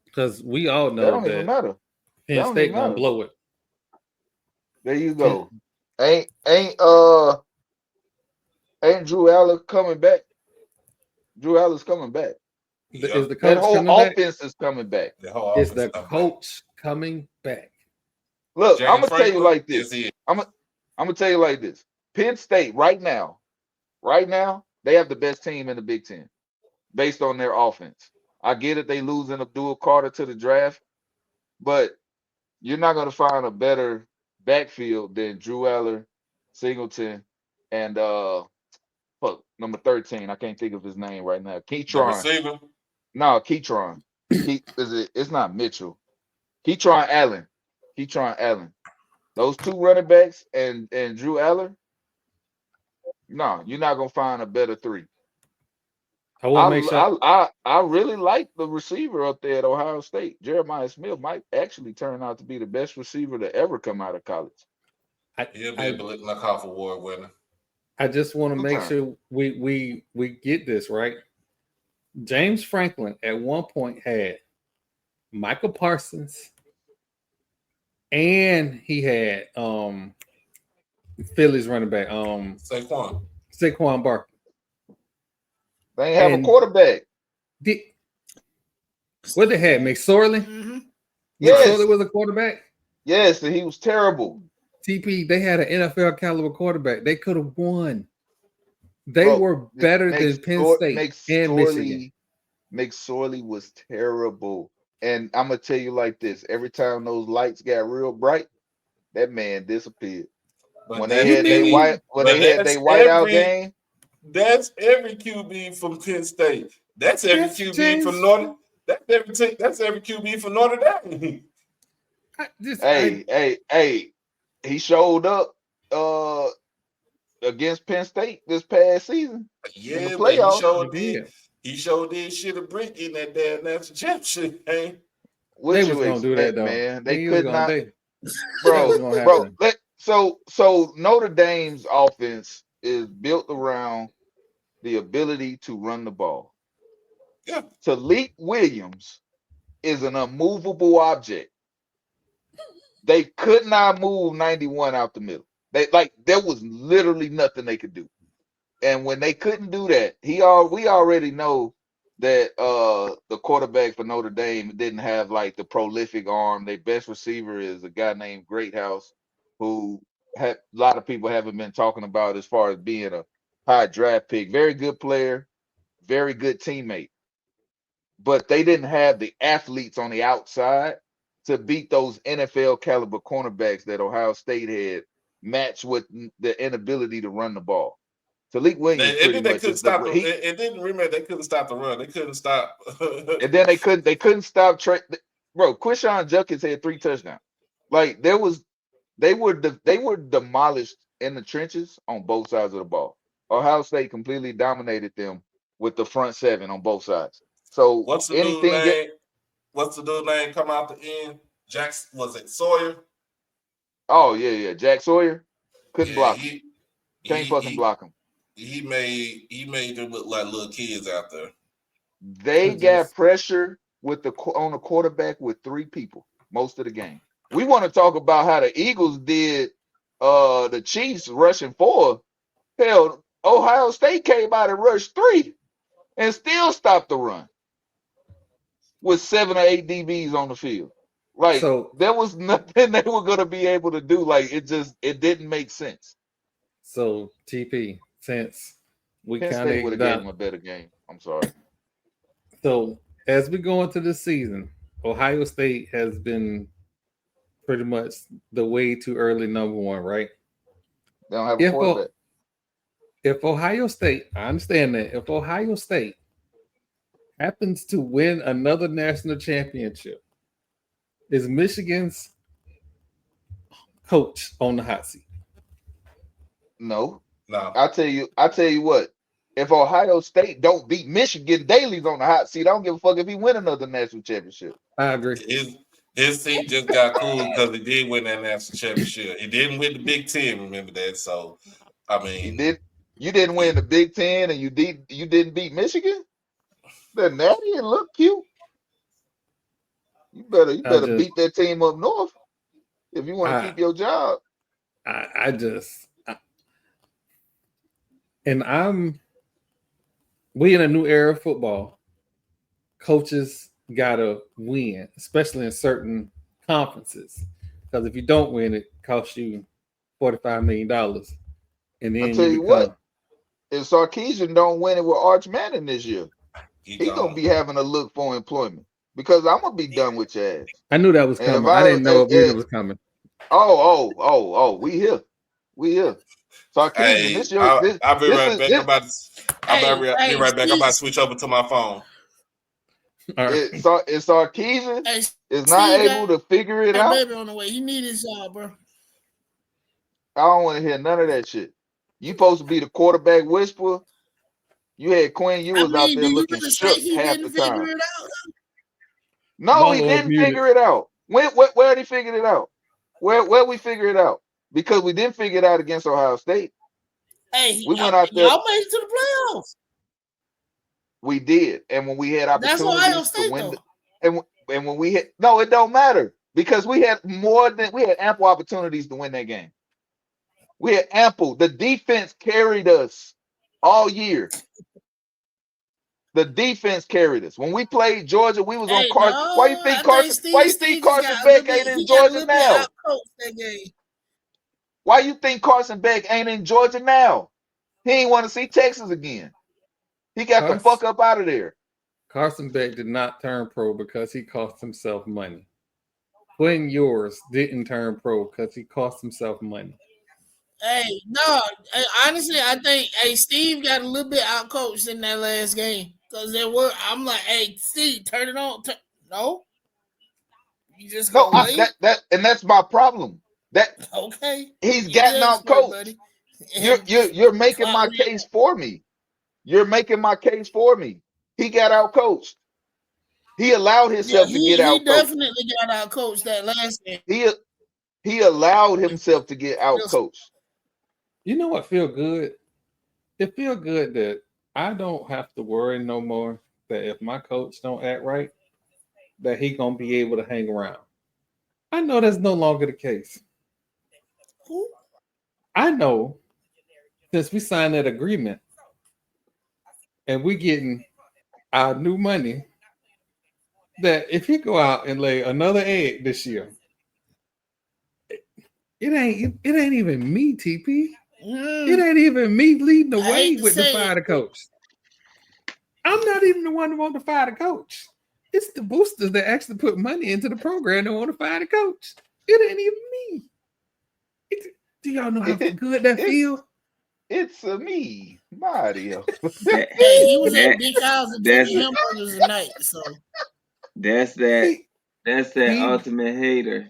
Because we all know that don't even matter. Penn State gonna blow it. There you go. Ain't Drew Allen coming back? Drew Allen's coming back. Is the coach that whole coming offense back? Is coming back. Is the coach coming back? Look, I'm gonna tell you like this. I'm gonna tell you like this. Penn State right now, they have the best team in the Big Ten based on their offense. I get it, they losing Abdul Carter to the draft, but you're not gonna find a better backfield than Drew Allen, Singleton, and number 13. I can't think of his name right now. Keytron. No, Keytron. It's not Mitchell. Keytron Allen. Those 2 running backs and Drew Allen. No, you're not gonna find a better 3. I really like the receiver up there at Ohio State. Jeremiah Smith might actually turn out to be the best receiver to ever come out of college. He'll be a Biletnikoff Award winner. I just want to make sure we get this right. James Franklin at one point had Michael Parsons, and he had Phillies running back Saquon Barkley. They ain't have a quarterback. What they had? McSorley? Mm-hmm. Yes. McSorley was a quarterback? Yes, and he was terrible. TP, they had an NFL caliber quarterback. They could have won. They were better than Penn State and Michigan. McSorley was terrible. And I'm going to tell you like this. Every time those lights got real bright, that man disappeared. But when they had their white out game. That's every QB from Penn State. That's every QB from Notre. That's every QB from Notre Dame. Hey! He showed up against Penn State this past season. Yeah, in the playoffs. He showed this shit a brick in that damn national championship game. They was gonna do that though, man. They could not, bro. So Notre Dame's offense is built around the ability to run the ball. Yeah. Talik Williams is an unmovable object. They could not move 91 out the middle. There was literally nothing they could do. And when they couldn't do that, we already know that the quarterback for Notre Dame didn't have like the prolific arm. Their best receiver is a guy named Greathouse, who a lot of people haven't been talking about as far as being a high draft pick. Very good player, very good teammate. But they didn't have the athletes on the outside to beat those NFL caliber cornerbacks that Ohio State had, matched with the inability to run the ball. Talik Williams they couldn't stop it didn't remember they couldn't stop the run. They couldn't stop. And then they couldn't stop bro. Quishon Judkins had 3 touchdowns. Like they were demolished in the trenches on both sides of the ball. Ohio State completely dominated them with the front 7 on both sides. So what's the dude name come out the end? Was it Sawyer? Oh yeah. Jack Sawyer couldn't block him. Can't fucking block him. He made them look like little kids out there. They got pressure on the quarterback with 3 people most of the game. We want to talk about how the Eagles did the Chiefs rushing 4. Hell, Ohio State came out and rushed 3 and still stopped the run with 7 or 8 DBs on the field. Like, So there was nothing they were going to be able to do. Like, it didn't make sense. So TP, since we Penn kind State would of have gave them a better game. I'm sorry. So as we go into this season, Ohio State has been pretty much the way too early number 1, right? They don't have a quarterback. If Ohio State, I understand that. If Ohio State happens to win another national championship, is Michigan's coach on the hot seat? No. No. I tell you what. If Ohio State don't beat Michigan, Daly's on the hot seat. I don't give a fuck if he win another national championship. I agree. His seat just got cool because he did win that national championship. He didn't win the Big Ten, remember that? So, I mean, you didn't win the Big Ten, and you didn't beat Michigan. They're natty and look cute. You better beat that team up north if you want to keep your job. We in a new era of football. Coaches gotta win, especially in certain conferences, because if you don't win, it costs you $45 million. And then I'll tell you what, if Sarkisian don't win it with Arch Manning this year, he gonna be having a look for employment, because I'm gonna be done with your ass. I knew that was coming. I didn't know it was coming. We here. Sarkisian, I'll be right back. I'm about to switch over to my phone. If Sarkisian is not able to figure it out, baby on the way. He need his job, bro. I don't want to hear none of that shit. You supposed to be the quarterback whisperer. You had Quinn Ewers out there looking shook half the time. No, he didn't figure it out. Where did he figure it out? Where we figure it out? Because we didn't figure it out against Ohio State. Hey, we went out there. Y'all made it to the playoffs. We did, and when we had opportunities to win, and when we had it don't matter, because we had ample opportunities to win that game. We had ample. The defense carried us all year. The defense carried us. When we played Georgia, we was on Carson. Why you think Carson Beck ain't in Georgia now? Why you think Carson Beck ain't in Georgia now? He ain't want to see Texas again. He got the fuck up out of there. Carson Beck did not turn pro because he cost himself money. Quinn Ewers didn't turn pro because he cost himself money. Hey, no. Honestly, I think Steve got a little bit outcoached in that last game. Because I'm like, hey, Steve, turn it on. No. You just go that's my problem. He's gotten outcoached. You're making my case for me. You're making my case for me. He got outcoached. He allowed himself to get outcoached. He definitely got outcoached that last game. He allowed himself to get outcoached. You know what feel good? It feel good that I don't have to worry no more that if my coach don't act right, that he gonna be able to hang around. I know that's no longer the case. Who? I know, since we signed that agreement and we getting our new money, that if he go out and lay another egg this year, it ain't even me, TP. It ain't even me leading the way with the fire the coach. I'm not even the one who want to fire the coach. It's the boosters that actually put money into the program that want to fire the coach. It ain't even me. Do y'all know how good that feels? It's me, Mario. Hey, he was at Big House and hamburgers tonight, so that's that ultimate hater.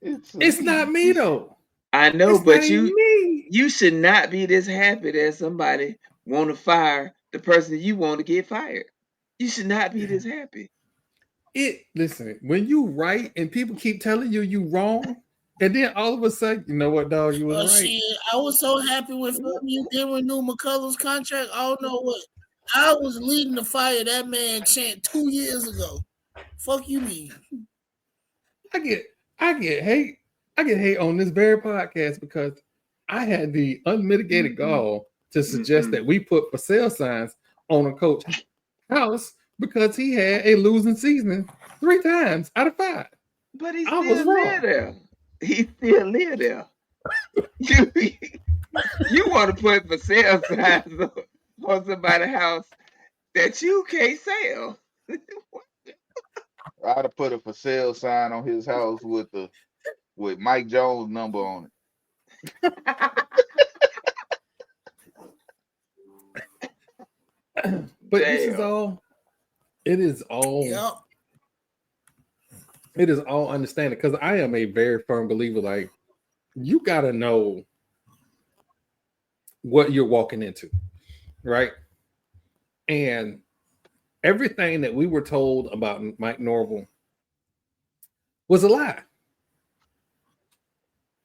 It's not me though. I know, but you should not be this happy that somebody want to fire the person you want to get fired. You should not be this happy. Listen, when you right and people keep telling you wrong, and then all of a sudden, you know what, dog, you was right. Shit, I was so happy when FAMU didn't renew McCullough's contract. I don't know what. I was leading the fire that man chant 2 years ago. Fuck you mean? I get hate. I get hate on this very podcast because I had the unmitigated gall to suggest that we put for sale signs on a coach house because he had a losing season 3 times out of 5. But he I was still live wrong. there. He still live there. You want to put for sale signs on somebody's house that you can't sell. I'd have put a for sale sign on his house with Mike Jones' number on it. But this is all. It is all. Yep. It is all understanding because I am a very firm believer. Like, you gotta know what you're walking into, right? And everything that we were told about Mike Norvell was a lie.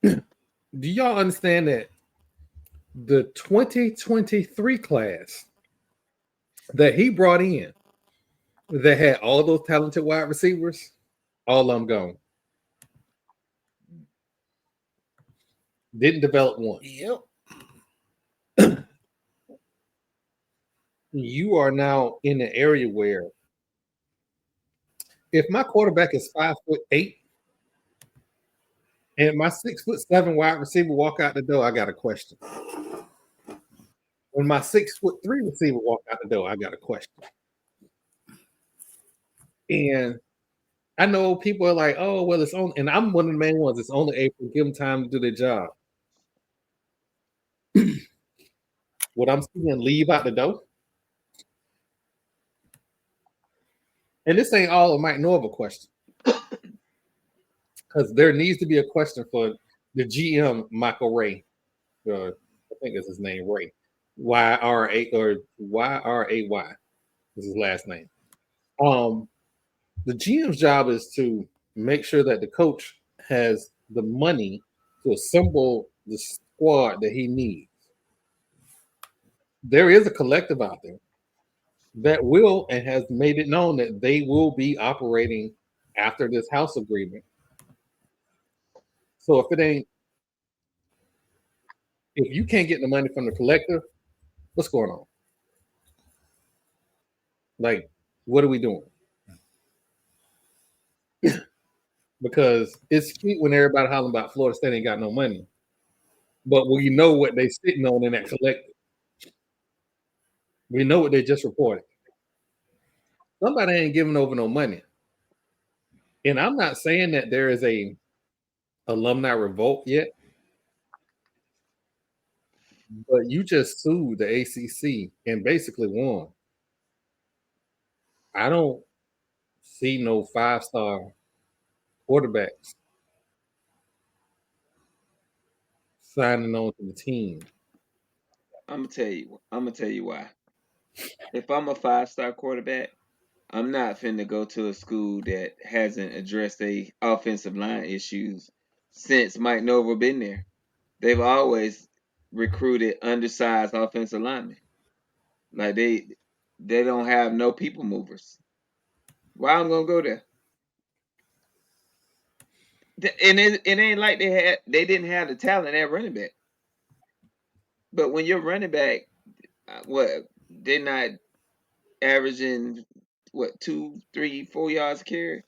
Do y'all understand that the 2023 class that he brought in that had all those talented wide receivers, all of them gone. Didn't develop one. Yep. You are now in an area where if my quarterback is 5'8" and my 6'7" wide receiver walk out the door, I got a question. When my 6'3" receiver walk out the door, I got a question. And I know people are like, oh, well, it's on, and I'm one of the main ones. It's only April. Give them time to do their job. What I'm seeing leave out the door. And this ain't all a Mike Norvell question. Because there needs to be a question for the GM, Michael Ray. I think it's his name, Ray. Y-R-A or Y-R-A-Y is his last name. The GM's job is to make sure that the coach has the money to assemble the squad that he needs. There is a collective out there that will and has made it known that they will be operating after this house agreement. So if you can't get the money from the collective, what's going on? Like, what are we doing? Because it's cute when everybody hollering about Florida State ain't got no money. But we know what they sitting on in that collective. We know what they just reported. Somebody ain't giving over no money. And I'm not saying that there is a alumni revolt yet. But you just sued the ACC and basically won. I don't see no 5-star quarterbacks signing on to the team. I'm gonna tell you why. If I'm a 5-star quarterback, I'm not finna go to a school that hasn't addressed the offensive line issues since Mike Norvell been there. They've always recruited undersized offensive linemen. Like they don't have no people movers. Why I'm gonna go there? And it ain't like they didn't have the talent at running back. But when you're running back, they're not averaging 2, 3, 4 yards carry.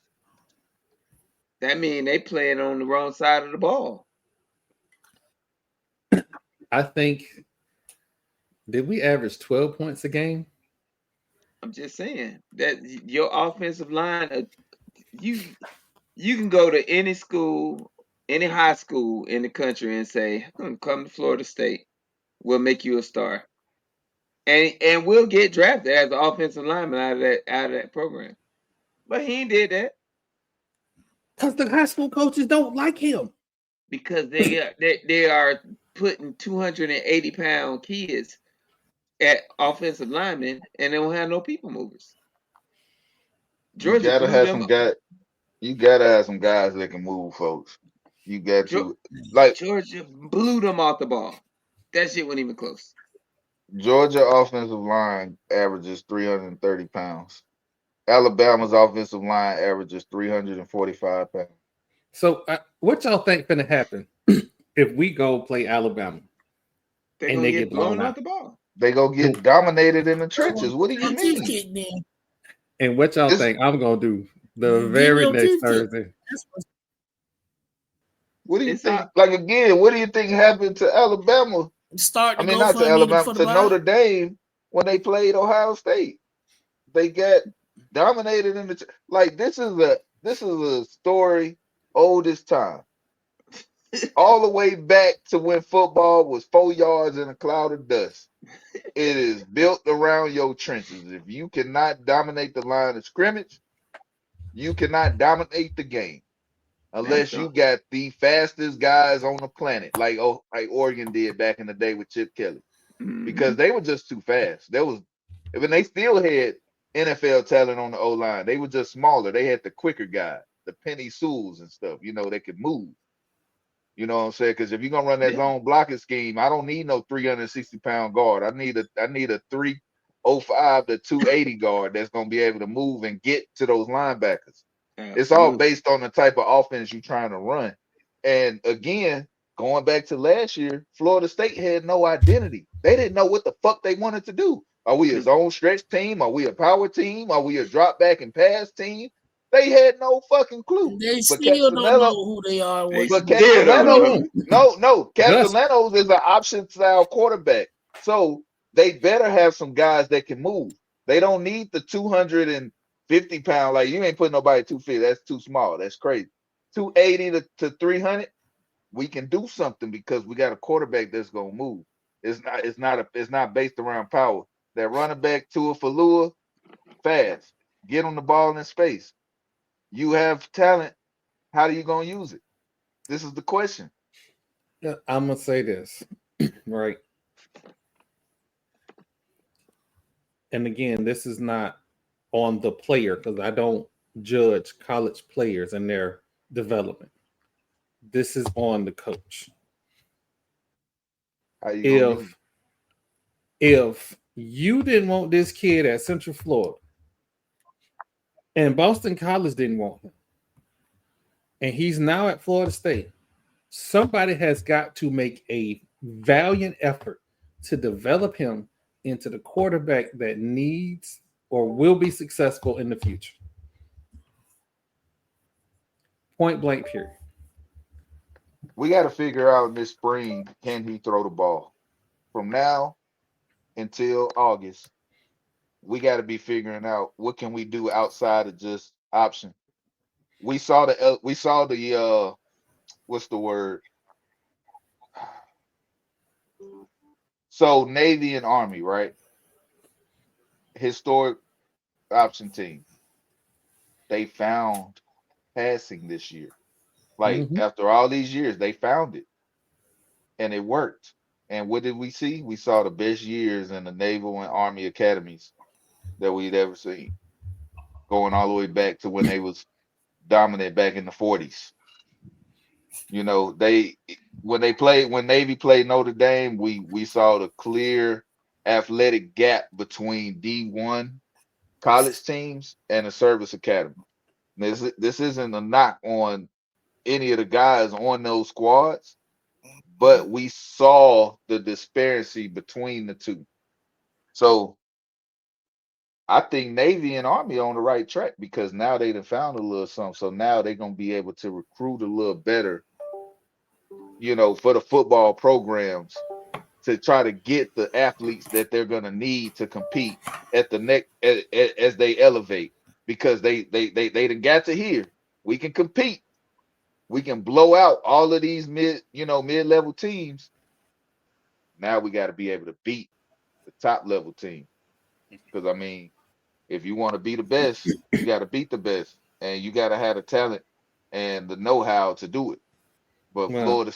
That means they playing on the wrong side of the ball. I think, did we average 12 points a game? I'm just saying that your offensive line, you can go to any school, any high school in the country and say, come to Florida State. We'll make you a star. And we'll get drafted as an offensive lineman out of that program. But he ain't did that. Because the high school coaches don't like him. Because they are putting 280-pound kids at offensive linemen and they don't have no people movers. You gotta have some guys that can move, folks. You got to Georgia blew them off the ball. That shit wasn't even close. Georgia offensive line averages 330 pounds. Alabama's offensive line averages 345 pounds. So, what y'all think gonna happen if we go play Alabama They're and gonna they get get blown blown out out? the ball. They go get dominated in the trenches. What do you Your teeth mean? kicked in. And what y'all This- think I'm gonna do the Give very your next teeth kicked. Thursday? That's what What do you It's think? not- Like again, what do you think happened to Alabama? start I to mean, go not to for me Alabama, for the to bye. Notre Dame when they played Ohio State. They got dominated in the like. This is a story old as time. All the way back to when football was 4 yards in a cloud of dust. It is built around your trenches. If you cannot dominate the line of scrimmage, you cannot dominate the game unless That's you all. got the fastest guys on the planet, like Oregon did back in the day with Chip Kelly, because Mhm. they were just too fast. When they still had NFL talent on the O line, they were just smaller. They had the quicker guys, the Penny Sewells and stuff. They could move. You know what I'm saying? Because if you're gonna run that Yeah. zone blocking scheme, I don't need no 360-pound guard. I need a 305 to 280 guard that's gonna be able to move and get to those linebackers. It's all Absolutely. based on the type of offense you're trying to run. And again, going back to last year, Florida State had no identity. They didn't know what the fuck they wanted to do. Are we a zone stretch team? Are we a power team? Are we a drop back and pass team? They had no fucking clue. They But still don't know Castanello, who they are. They but still don't Castellanos, know. no, Gus, Castellanos is an option style quarterback. So they better have some guys that can move. They don't need the 250-pound. Like you ain't putting nobody 250. That's too small. That's crazy. 280 to 300. We can do something because we got a quarterback that's gonna move. It's not based around power. That running back Tua Falua, fast. Get on the ball in space. You have talent. How are you gonna use it? This is the question. I'm gonna say this, right? And again, this is not on the player because I don't judge college players and their development. This is on the coach. How you gonna use If you didn't want this kid at Central Florida and Boston College didn't want him, and he's now at Florida State, somebody has got to make a valiant effort to develop him into the quarterback that needs or will be successful in the future. Point blank, period. We got to figure out this spring, can he throw the ball? From now until August, we got to be figuring out what can we do outside of just option. We saw the what's the word? So Navy and Army, right? Historic option team. They found passing this year. Like Mhm. after all these years, they found it and it worked. And what did we see? We saw the best years in the Naval and Army academies that we'd ever seen, going all the way back to when they was dominant back in the 40s. They when Navy played Notre Dame, we saw the clear athletic gap between D1 college teams and the service academy. This isn't a knock on any of the guys on those squads, but we saw the disparity between the two. So I think Navy and Army are on the right track because now they done found a little something. So now they're gonna be able to recruit a little better, for the football programs to try to get the athletes that they're gonna need to compete at the next as they elevate because they done got to here. We can compete. We can blow out all of these mid-level teams. Now we got to be able to beat the top level team. Because I mean, if you want to be the best, you got to beat the best, and you got to have the talent and the know-how to do it. But Well,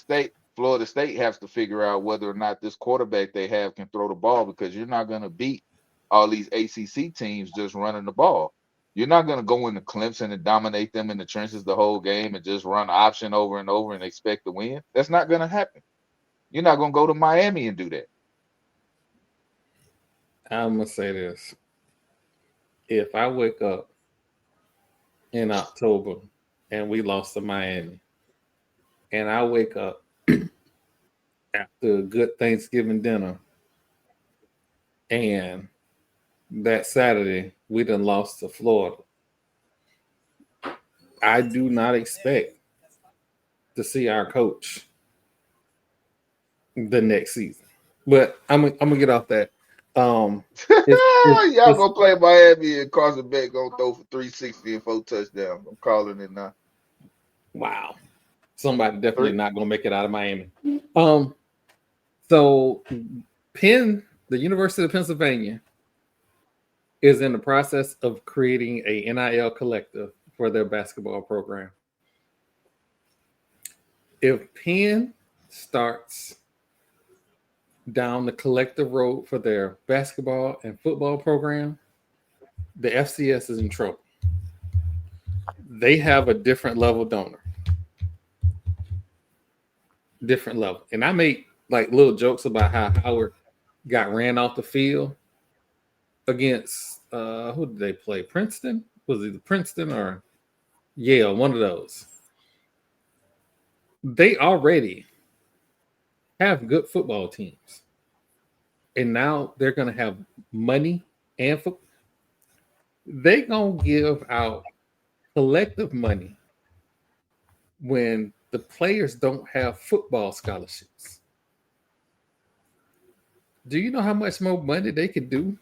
Florida State has to figure out whether or not this quarterback they have can throw the ball because you're not going to beat all these ACC teams just running the ball. You're not going to go into Clemson and dominate them in the trenches the whole game and just run option over and over and expect to win. That's not going to happen. You're not going to go to Miami and do that. I'm gonna say this: if I wake up in October and we lost to Miami, and I wake up after a good Thanksgiving dinner, and that Saturday we done lost to Florida, I do not expect to see our coach the next season. But I'm gonna get off that. Y'all gonna play Miami and Carson Beck gonna throw for 360 and 4 touchdowns. I'm calling it now. Wow. Somebody definitely not gonna make it out of Miami. So Penn, the University of Pennsylvania, is in the process of creating a NIL collective for their basketball program. If Penn starts down the collective road for their basketball and football program, the FCS is in trouble. They have a different level donor. Different level. And I make like little jokes about how Howard got ran off the field against who did they play? Princeton? Was it Princeton or Yale? One of those. They already have good football teams. And now they're going to have money and they're going to give out collective money when the players don't have football scholarships. Do you know how much more money they could do?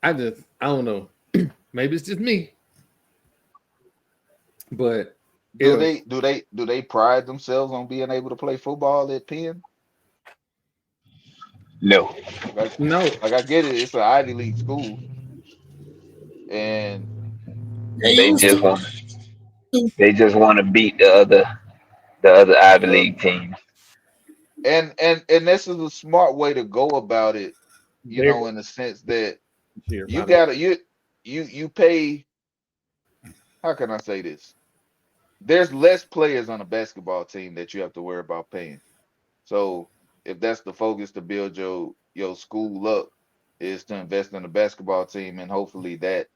I don't know. Maybe it's just me. But do they pride themselves on being able to play football at Penn? No. No. Like I get it, it's an Ivy League school. And they just want to beat the other Ivy League teams. And this is a smart way to go about it, you know, in the sense that you gotta you pay. How can I say this? There's less players on a basketball team that you have to worry about paying. So if that's the focus to build your school up, is to invest in the basketball team, and hopefully that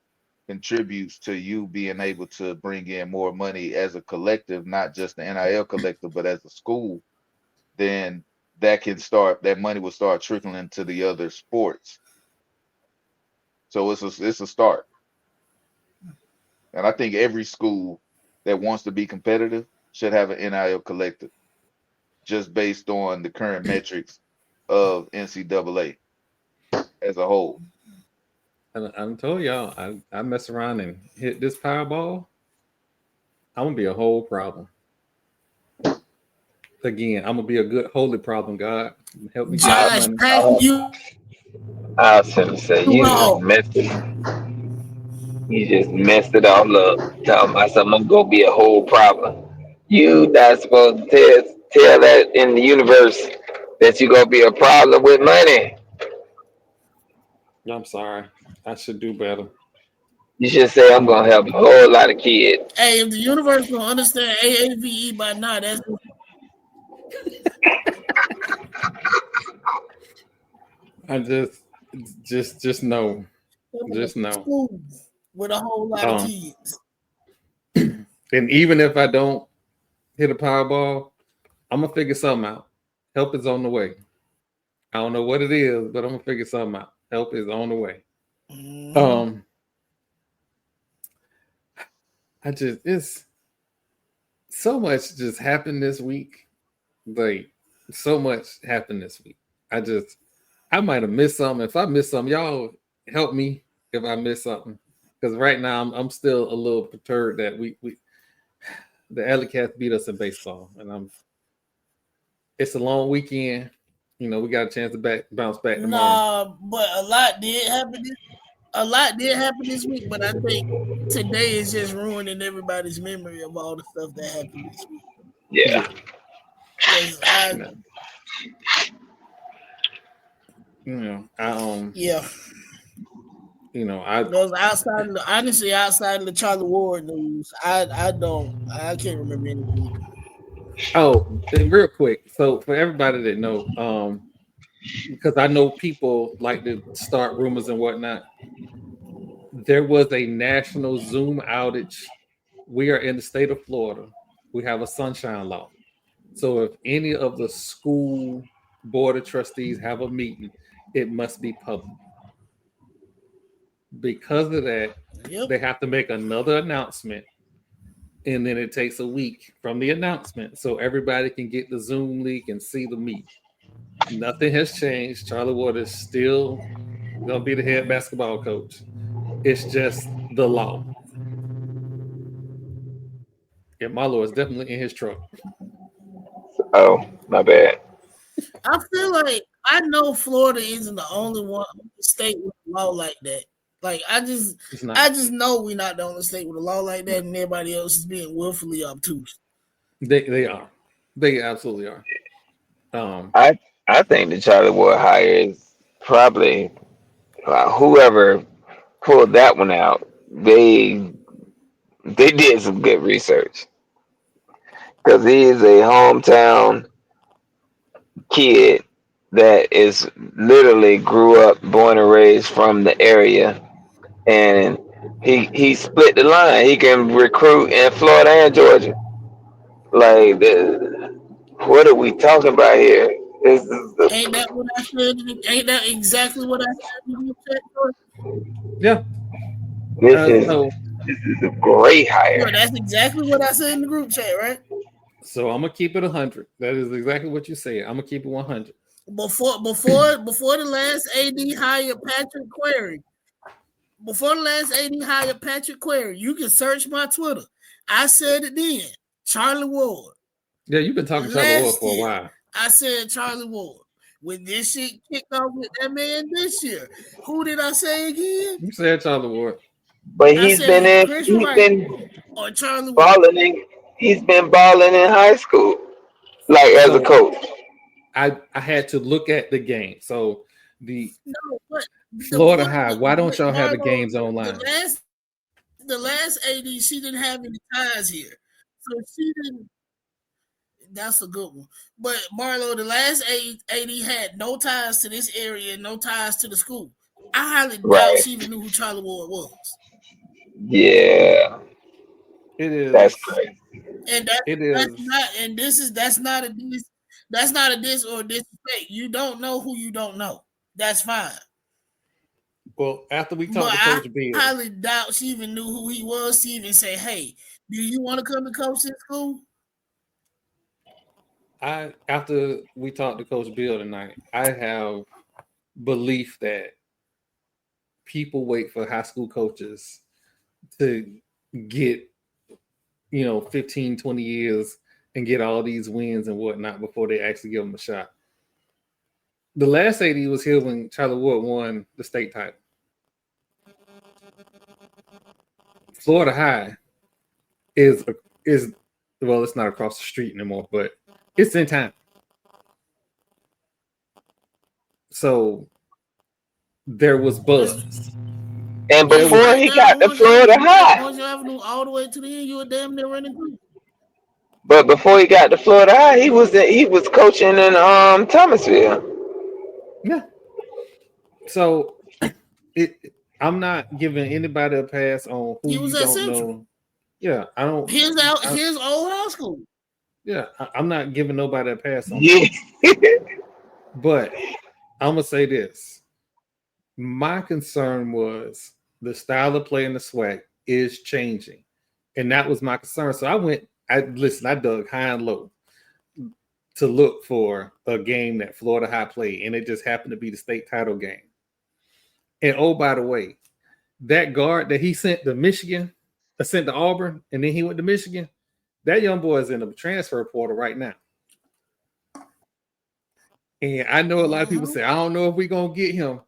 contributes to you being able to bring in more money as a collective, not just the NIL collective, but as a school, then that money will start trickling to the other sports. So it's a start. And I think every school that wants to be competitive should have an NIL collective, just based on the current metrics of NCAA as a whole. I'm told y'all, I mess around and hit this Powerball, I'm gonna be a whole problem. Again, I'm gonna be a good holy problem. God help me Josh, get money. I was gonna say you just messed it all up. Talking about something gonna be a whole problem. You not supposed to tell that in the universe that you're gonna be a problem with money. I'm sorry. I should do better. You should say I'm gonna help a whole lot of kids. Hey, if the universe will understand AAVE by now, that's I just know. Just know. With a whole lot of kids. And even if I don't hit a Powerball, I'm gonna figure something out. Help is on the way. I don't know what it is, but I'm gonna figure something out. Help is on the way. It's so much just happened this week. Like so much happened this week. I might have missed something. If I missed something, y'all help me if I miss something. Because right now I'm still a little perturbed that we the Alley Cats beat us in baseball, and it's a long weekend. You know, we got a chance to bounce back tomorrow. Nah, but a lot did happen this week, but I think today is just ruining everybody's memory of all the stuff that happened this week. Yeah. Yeah. You know, those outside of the Charlie Ward news, I can't remember anything. Oh, and real quick. So for everybody that know, because I know people like to start rumors and whatnot. There was a national Zoom outage. We are in the state of Florida. We have a sunshine law. So if any of the school board of trustees have a meeting, it must be public. Because of that, they have to make another announcement. And then it takes a week from the announcement so everybody can get the Zoom link and see the meet. Nothing has changed. Charlie Ward is still going to be the head basketball coach. It's just the law. And Marlo is definitely in his truck. Oh, my bad. I feel like I know Florida isn't the only one state with a law like that. Like I just know we're not the only state with a law like that, and everybody else is being willfully obtuse. They are. They absolutely are. I think the Charlie Ward hire is probably whoever pulled that one out. They did some good research because he is a hometown kid that is literally grew up, born and raised from the area, and he split the line. He can recruit in Florida and Georgia. Like, what are we talking about here? This is Ain't that what I said? Ain't that exactly what I said? Yeah. This is a great hire. Yeah, that's exactly what I said in the group chat, right? So I'm gonna keep it 100. That is exactly what you said. I'm gonna keep it 100. Before the last AD hired Patrick Query. Before the last AD hired Patrick Query, you can search my Twitter. I said it then. Charlie Ward. Yeah, you've been talking Charlie Ward for a while. I said Charlie Ward. When this shit kicked off with that man this year, who did I say again? You said Charlie Ward. But he's been balling. He's been balling in high school, like as a coach. I had to look at the game. So Florida High. Why don't y'all have the games online? The last AD, she didn't have any ties here, so she didn't. That's a good one. But Marlo, the last AD had no ties to this area, no ties to the school. I highly doubt she even knew who Charlie Ward was. Yeah, it is. That's crazy. And that's not a diss. That's not a diss or disrespect. You don't know who you don't know. That's fine. Well, after we talked to Coach Beall, I highly doubt she even knew who he was to even say, "Hey, do you want to come to coach this school?" After we talked to Coach Beall tonight, I have belief that people wait for high school coaches to get 15, 20 years and get all these wins and whatnot before they actually give them a shot. The last AD was here when Charlie Ward won the state title. Florida High is well, it's not across the street anymore, but it's in town. So there was buzz. And before he got to Florida High, all the way to the end, you were damn near running through. But before he got to Florida High, he was coaching in Thomasville. Yeah. So I'm not giving anybody a pass on who you don't know. Yeah, I don't. His old high school. Yeah, I'm not giving nobody a pass on. Yeah. But I'm gonna say this. My concern was the style of play and the swag is changing, and that was my concern. So I dug high and low to look for a game that Florida High played, and it just happened to be the state title game. And oh, by the way, that guard that he sent to Michigan, sent to Auburn, and then he went to Michigan, that young boy is in the transfer portal right now. And I know a lot of people say, I don't know if we're going to get him.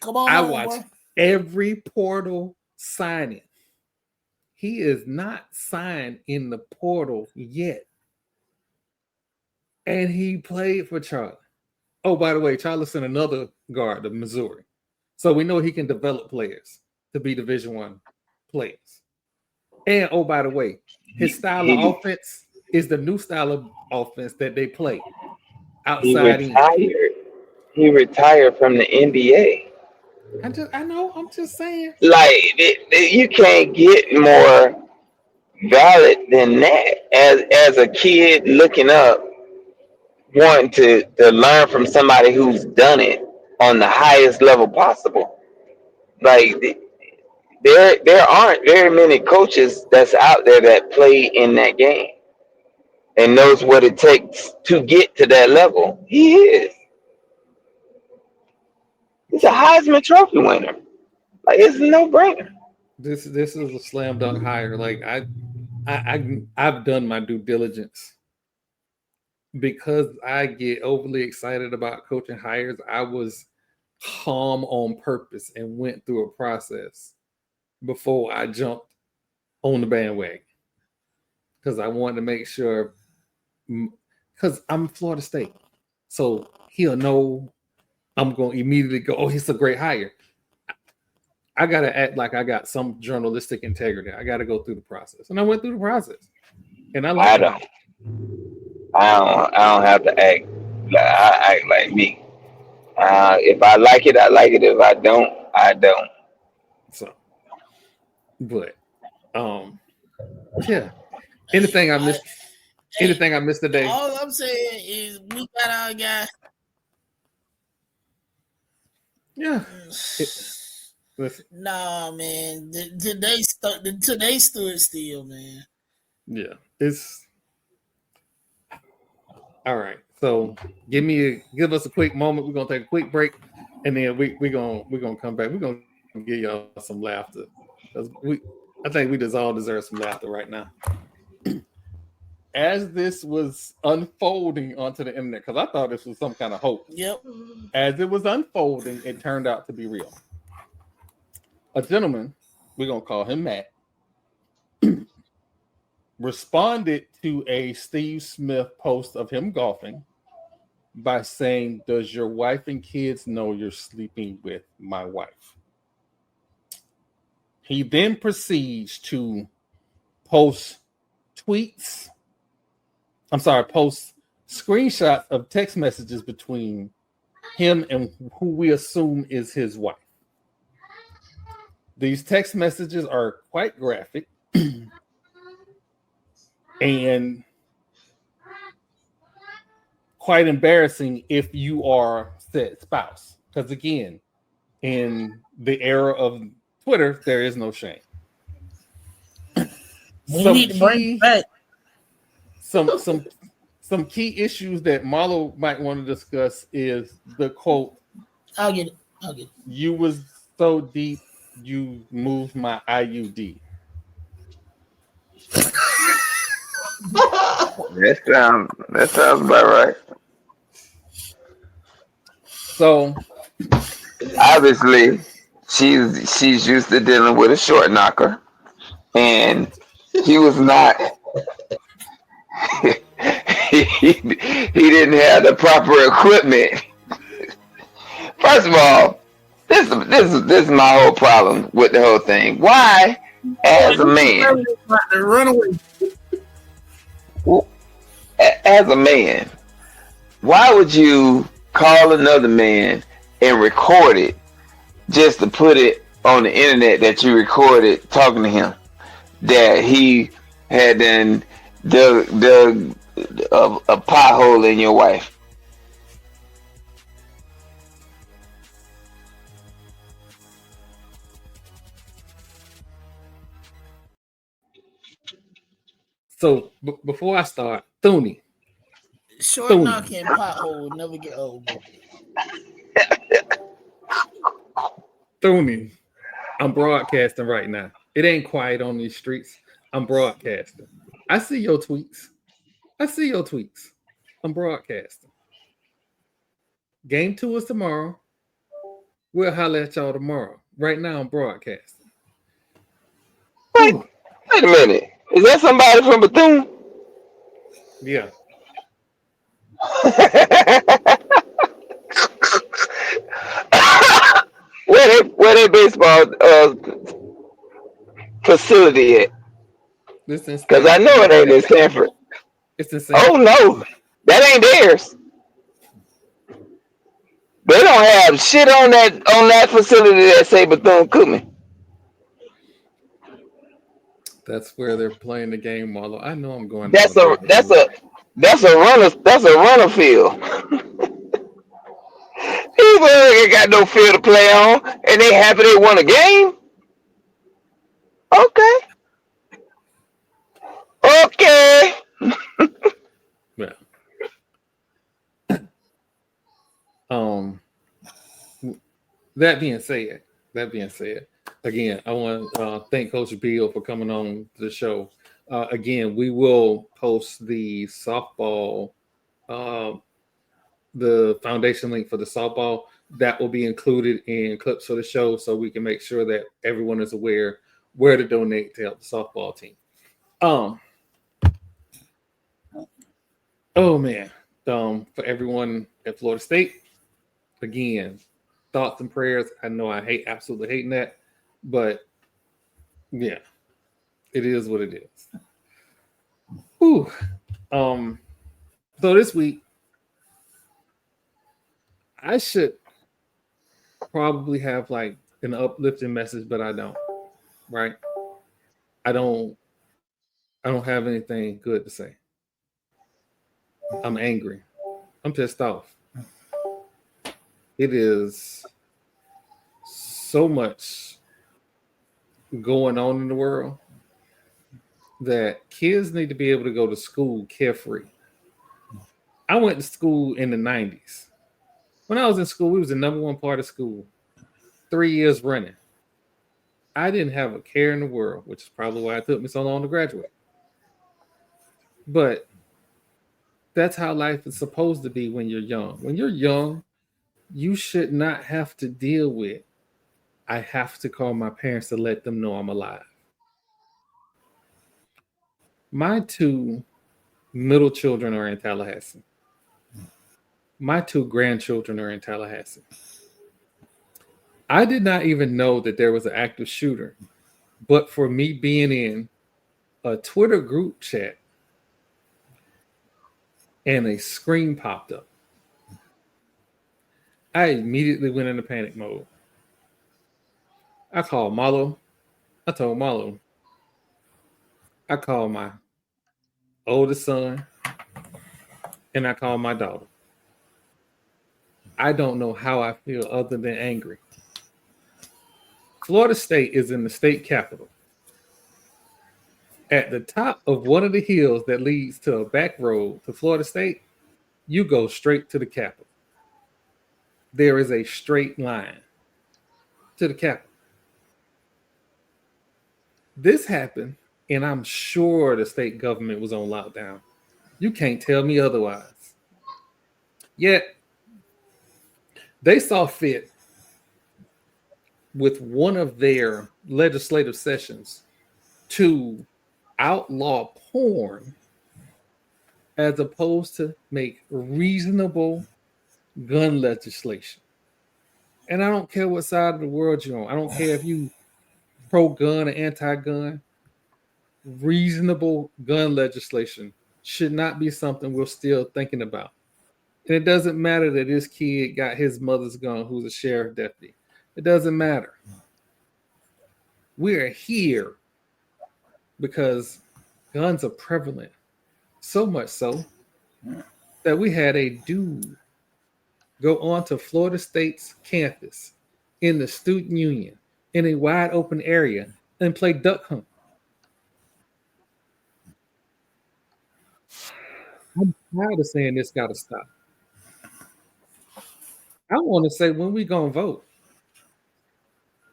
Come on, I watch every portal signing. He is not signed in the portal yet. And he played for Charlie. Oh, by the way, Charlie sent another guard to Missouri. So we know he can develop players to be Division I players. And oh, by the way, his style of offense is the new style of offense that they play He outside in. retired. He retired from the NBA. I know. I'm just saying. Like you can't get more valid than that. As a kid looking up, wanting to learn from somebody who's done it on the highest level possible. Like there aren't very many coaches that's out there that play in that game and knows what it takes to get to that level. He is. He's a Heisman Trophy winner. Like it's a no-brainer. This is a slam dunk hire. Like I've done my due diligence because I get overly excited about coaching hires. I was calm on purpose and went through a process before I jumped on the bandwagon because I wanted to make sure. Because I'm Florida State, so he'll know I'm going to immediately go, oh, he's a great hire. I got to act like I got some journalistic integrity. I got to go through the process. And I went through the process. And I don't have to act. I act like me. If I like it, I like it. If I don't, I don't. So, but, yeah. Anything I missed today? All I'm saying is we got our guy. Yeah. Nah, man. Today stood still, man. Yeah. It's all right. So give us a quick moment. We're gonna take a quick break, and then we're gonna come back. We're gonna give y'all some laughter. I think we just all deserve some laughter right now. As this was unfolding onto the internet, because I thought this was some kind of hoax. Yep. As it was unfolding, it turned out to be real. A gentleman, we're going to call him Matt, responded to a Steve Smith post of him golfing by saying, "Does your wife and kids know you're sleeping with my wife?" He then proceeds to post screenshots of text messages between him and who we assume is his wife. These text messages are quite graphic and quite embarrassing if you are said spouse. Because again, in the era of Twitter, there is no shame. We need to bring back some key issues that Marlo might want to discuss is the quote. I'll get it. You was so deep, you moved my IUD. That sounds about right. So obviously, she's used to dealing with a short knocker, and he was not. he didn't have the proper equipment. First of all, this is my whole problem with the whole thing. Why, as a man, why would you call another man and record it just to put it on the internet that you recorded talking to him? That he had then dug a pothole in your wife. So before I start, Thune. Short knocking pothole never get old. Thune, I'm broadcasting right now. It ain't quiet on these streets. I'm broadcasting. I see your tweets. I'm broadcasting. Game 2 is tomorrow. We'll holler at y'all tomorrow. Right now, I'm broadcasting. Wait a minute. Is that somebody from Bethune? Yeah. Where they baseball facility at? Because I know it ain't in Sanford. It's insane. Oh no, that ain't theirs. They don't have shit on that facility that say Bethune Cookman. That's where they're playing the game, Marlo. I know I'm going down That's a a rabbit that's hole. a that's a runner field. People ain't got no field to play on, and they happy they won a game. Okay, okay. Yeah. Um. That being said, again, I want to thank Coach Beall for coming on the show. Again, we will post the softball, uh, the foundation link for the softball. That will be included in clips for the show, so we can make sure that everyone is aware where to donate to help the softball team. Oh man, for everyone at Florida State, again, thoughts and prayers. I know I absolutely hating that, but yeah, it is what it is. Whew. So this week, I should probably have like an uplifting message, but I don't. Right? I don't. I don't have anything good to say. I'm angry. I'm pissed off. It is so much going on in the world that kids need to be able to go to school carefree. I went to school in the 90s. When I was in school, we was the number one part of school. 3 years running. I didn't have a care in the world, which is probably why it took me so long to graduate. But that's how life is supposed to be when you're young. When you're young, you should not have to deal with, I have to call my parents to let them know I'm alive. My two middle children are in Tallahassee. My two grandchildren are in Tallahassee. I did not even know that there was an active shooter, but for me being in a Twitter group chat and a screen popped up, I immediately went into panic mode. I called Marlo. I told Marlo. I called my oldest son and I called my daughter. I don't know how I feel other than angry. Florida State is in the state capitol. At the top of one of the hills that leads to a back road to Florida State, you go straight to the Capitol. There is a straight line to the Capitol. This happened, and I'm sure the state government was on lockdown. You can't tell me otherwise. Yet, they saw fit with one of their legislative sessions to outlaw porn as opposed to make reasonable gun legislation. And I don't care what side of the world you're on. I don't care if you pro-gun or anti-gun. Reasonable gun legislation should not be something we're still thinking about. And it doesn't matter that this kid got his mother's gun, who's a sheriff deputy. It doesn't matter. We're here because guns are prevalent. So much so that we had a dude go onto Florida State's campus in the student union in a wide open area and play duck hunt. I'm tired of saying this got to stop. I want to say when we gonna vote,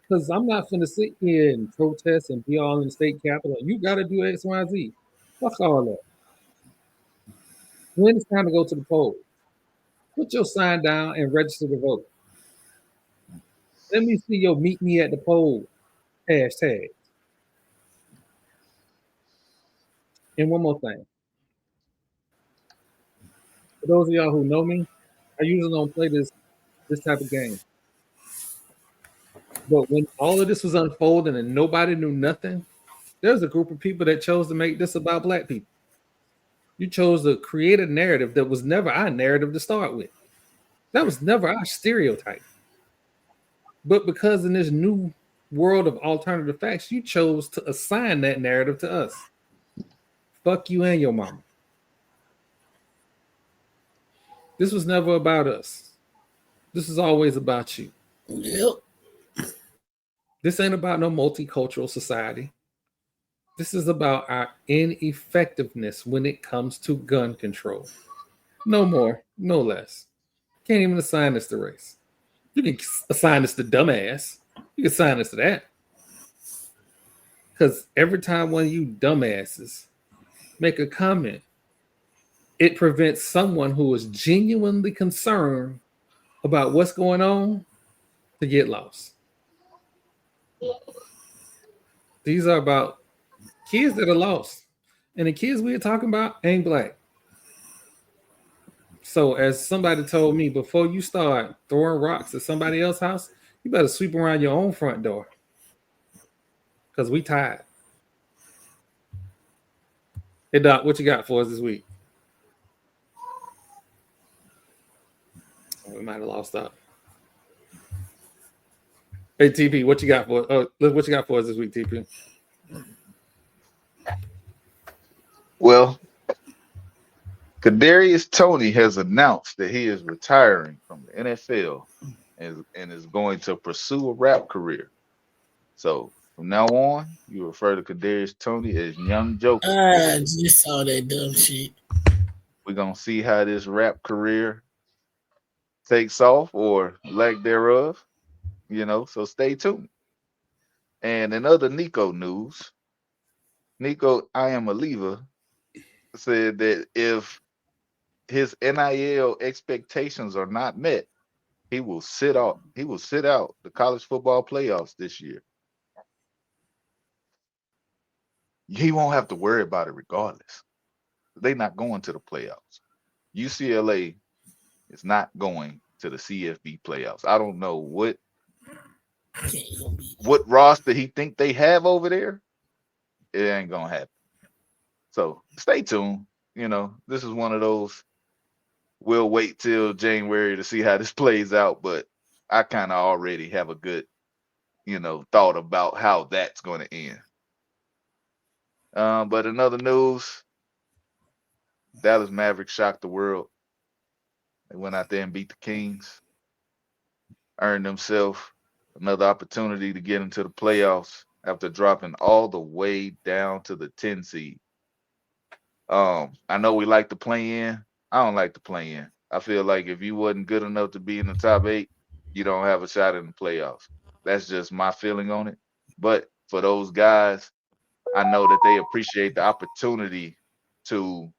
because I'm not going to sit here and protest and be all in the state capitol. You got to do X, Y, Z. Fuck all that. When it's time to go to the poll, put your sign down and register to vote. Let me see your meet me at the poll hashtag. And one more thing. For those of y'all who know me, I usually don't play this type of game. But when all of this was unfolding and nobody knew nothing, there's a group of people that chose to make this about black people. You chose to create a narrative that was never our narrative to start with. That was never our stereotype. But because in this new world of alternative facts, you chose to assign that narrative to us. Fuck you and your mama. This was never about us. This is always about you. Yep. This ain't about no multicultural society. This is about our ineffectiveness when it comes to gun control. No more, no less. Can't even assign this to race. You can assign this to dumbass. You can assign this to that. Because every time one of you dumbasses make a comment, it prevents someone who is genuinely concerned about what's going on to get lost. These are about kids that are lost. And the kids we are talking about ain't black. So as somebody told me, before you start throwing rocks at somebody else's house, you better sweep around your own front door. Because we tired. Hey Doc, what you got for us this week? Oh, we might have lost Doc. Hey TP, what you got for what you got for us this week, TP? Well, Kadarius Toney has announced that he is retiring from the NFL and is going to pursue a rap career. So from now on, you refer to Kadarius Toney as Young Joker. I just saw that dumb shit. We're gonna see how this rap career takes off or lack thereof. So stay tuned. And in other Nico news, Nico I Am a Lever said that if his NIL expectations are not met, he will sit out the college football playoffs this year. He won't have to worry about it regardless. They're not going to the playoffs. UCLA is not going to the CFB playoffs. I don't know what roster he think they have over there. It ain't gonna happen. So stay tuned. This is one of those. We'll wait till January to see how this plays out, but I kind of already have a good, thought about how that's going to end. But in other news, Dallas Mavericks shocked the world. They went out there and beat the Kings, earned themselves another opportunity to get into the playoffs after dropping all the way down to the 10 seed. I know we like to play in. I don't like to play in. I feel like if you wasn't good enough to be in the top 8, you don't have a shot in the playoffs. That's just my feeling on it. But for those guys, I know that they appreciate the opportunity to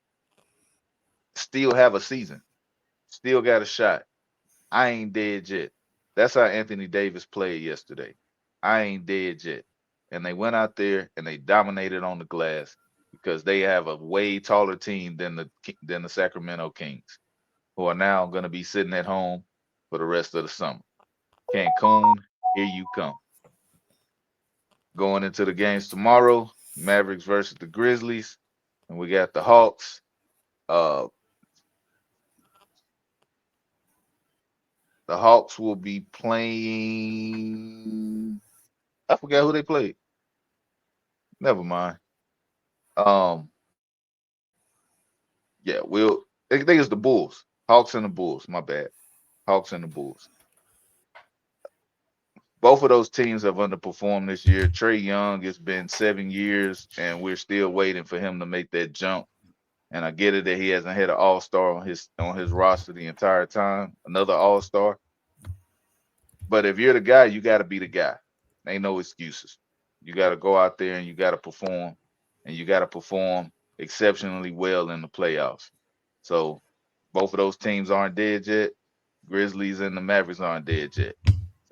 still have a season, still got a shot. I ain't dead yet. That's how Anthony Davis played yesterday. I ain't dead yet. And they went out there and they dominated on the glass because they have a way taller team than the Sacramento Kings, who are now going to be sitting at home for the rest of the summer. Cancun, here you come. Going into the games tomorrow, Mavericks versus the Grizzlies, and we got the Hawks. The Hawks will be playing. I forgot who they played. Never mind. Yeah, I think it's the Bulls. Hawks and the Bulls. My bad. Hawks and the Bulls. Both of those teams have underperformed this year. Trae Young, it's been 7 years, and we're still waiting for him to make that jump. And I get it that he hasn't had an all-star on his roster the entire time, another all-star. But if you're the guy, you got to be the guy. Ain't no excuses. You got to go out there and you got to perform, and you got to perform exceptionally well in the playoffs. So both of those teams aren't dead yet. Grizzlies and the Mavericks aren't dead yet.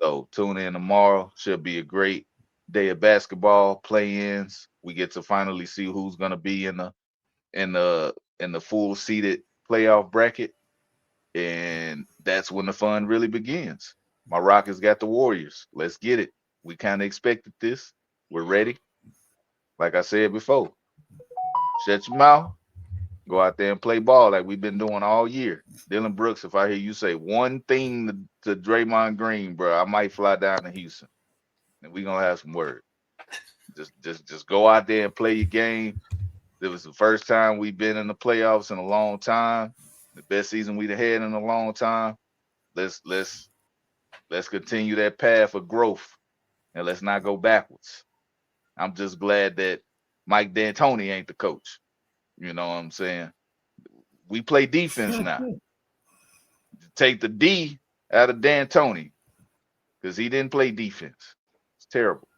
So tune in tomorrow. Should be a great day of basketball play-ins. We get to finally see who's going to be in the full seeded playoff bracket, and that's when the fun really begins. My Rockets got the Warriors. Let's get it. We kind of expected this. We're ready. Like I said before, shut your mouth Go out there and play ball like we've been doing all year. Dylan Brooks, if I hear you say one thing to Draymond Green, bro, I might fly down to Houston and we're gonna have some words. Just go out there and play your game. It was the first time we've been in the playoffs in a long time. The best season we've had in a long time. Let's continue that path of growth and let's not go backwards. I'm just glad that Mike D'Antoni ain't the coach. You know what I'm saying? We play defense now. Take the D out of D'Antoni because he didn't play defense. It's terrible.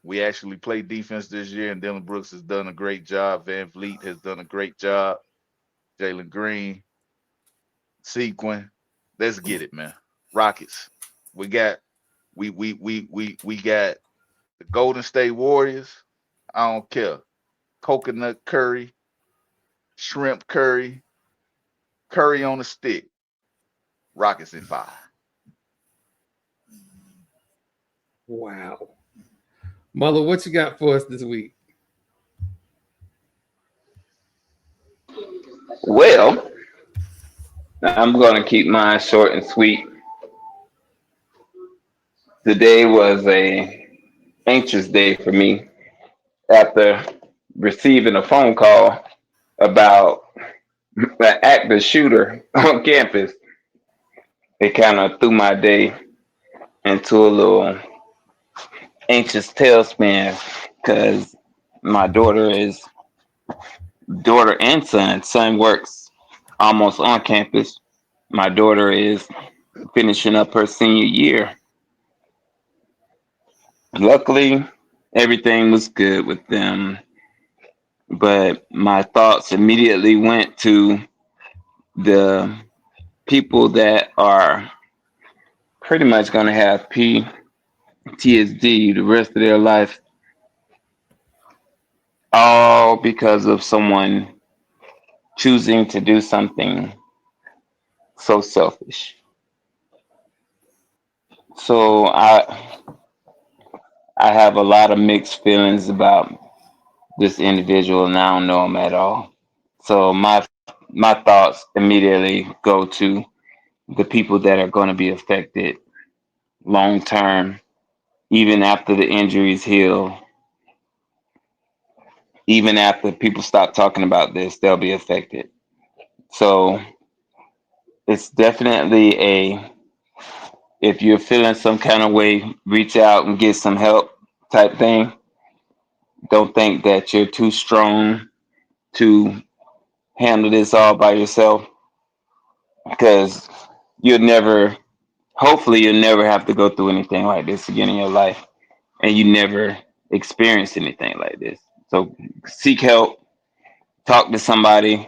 We actually played defense this year, and Dylan Brooks has done a great job. Van Vliet has done a great job. Jalen Green, Sequin. Let's get it, man. Rockets. We got the Golden State Warriors. I don't care. Coconut curry, shrimp curry, curry on a stick. Rockets in 5. Wow. Mother, what you got for us this week? Well, I'm going to keep mine short and sweet. Today was a anxious day for me after receiving a phone call about an active shooter on campus. It kind of threw my day into a little anxious tailspin because my daughter and son works almost on campus. My daughter is finishing up her senior year. Luckily, everything was good with them, but my thoughts immediately went to the people that are pretty much going to have PTSD the rest of their life, all because of someone choosing to do something so selfish. So I have a lot of mixed feelings about this individual, and I don't know him at all. So my thoughts immediately go to the people that are going to be affected long term, even after the injuries heal, even after people stop talking about this, they'll be affected. So it's definitely if you're feeling some kind of way, reach out and get some help type thing. Don't think that you're too strong to handle this all by yourself because you'll never, hopefully, you'll never have to go through anything like this again in your life, and you never experience anything like this. So seek help, talk to somebody.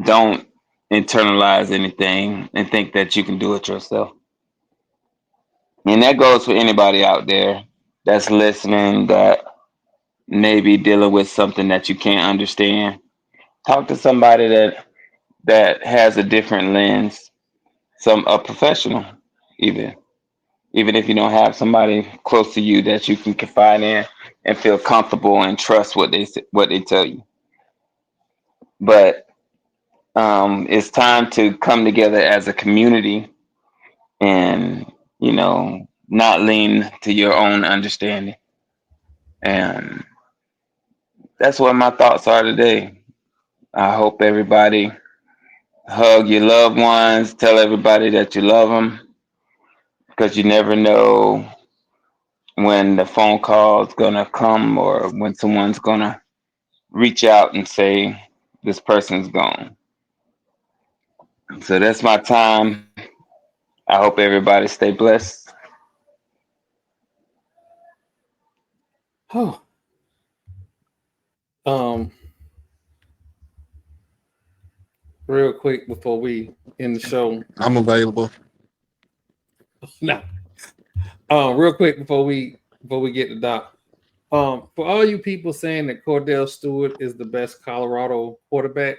Don't internalize anything and think that you can do it yourself. And that goes for anybody out there that's listening that may be dealing with something that you can't understand. Talk to somebody that has a different lens, a professional, even if you don't have somebody close to you that you can confide in and feel comfortable and trust what they tell you. But it's time to come together as a community and not lean to your own understanding. And that's what my thoughts are today. I hope everybody hug your loved ones, tell everybody that you love them, because you never know when the phone call is going to come or when someone's going to reach out and say, this person's gone. So that's my time. I hope everybody stay blessed. Oh. Real quick before we end the show. I'm available. No. Real quick before we get to Doc. For all you people saying that Cordell Stewart is the best Colorado quarterback,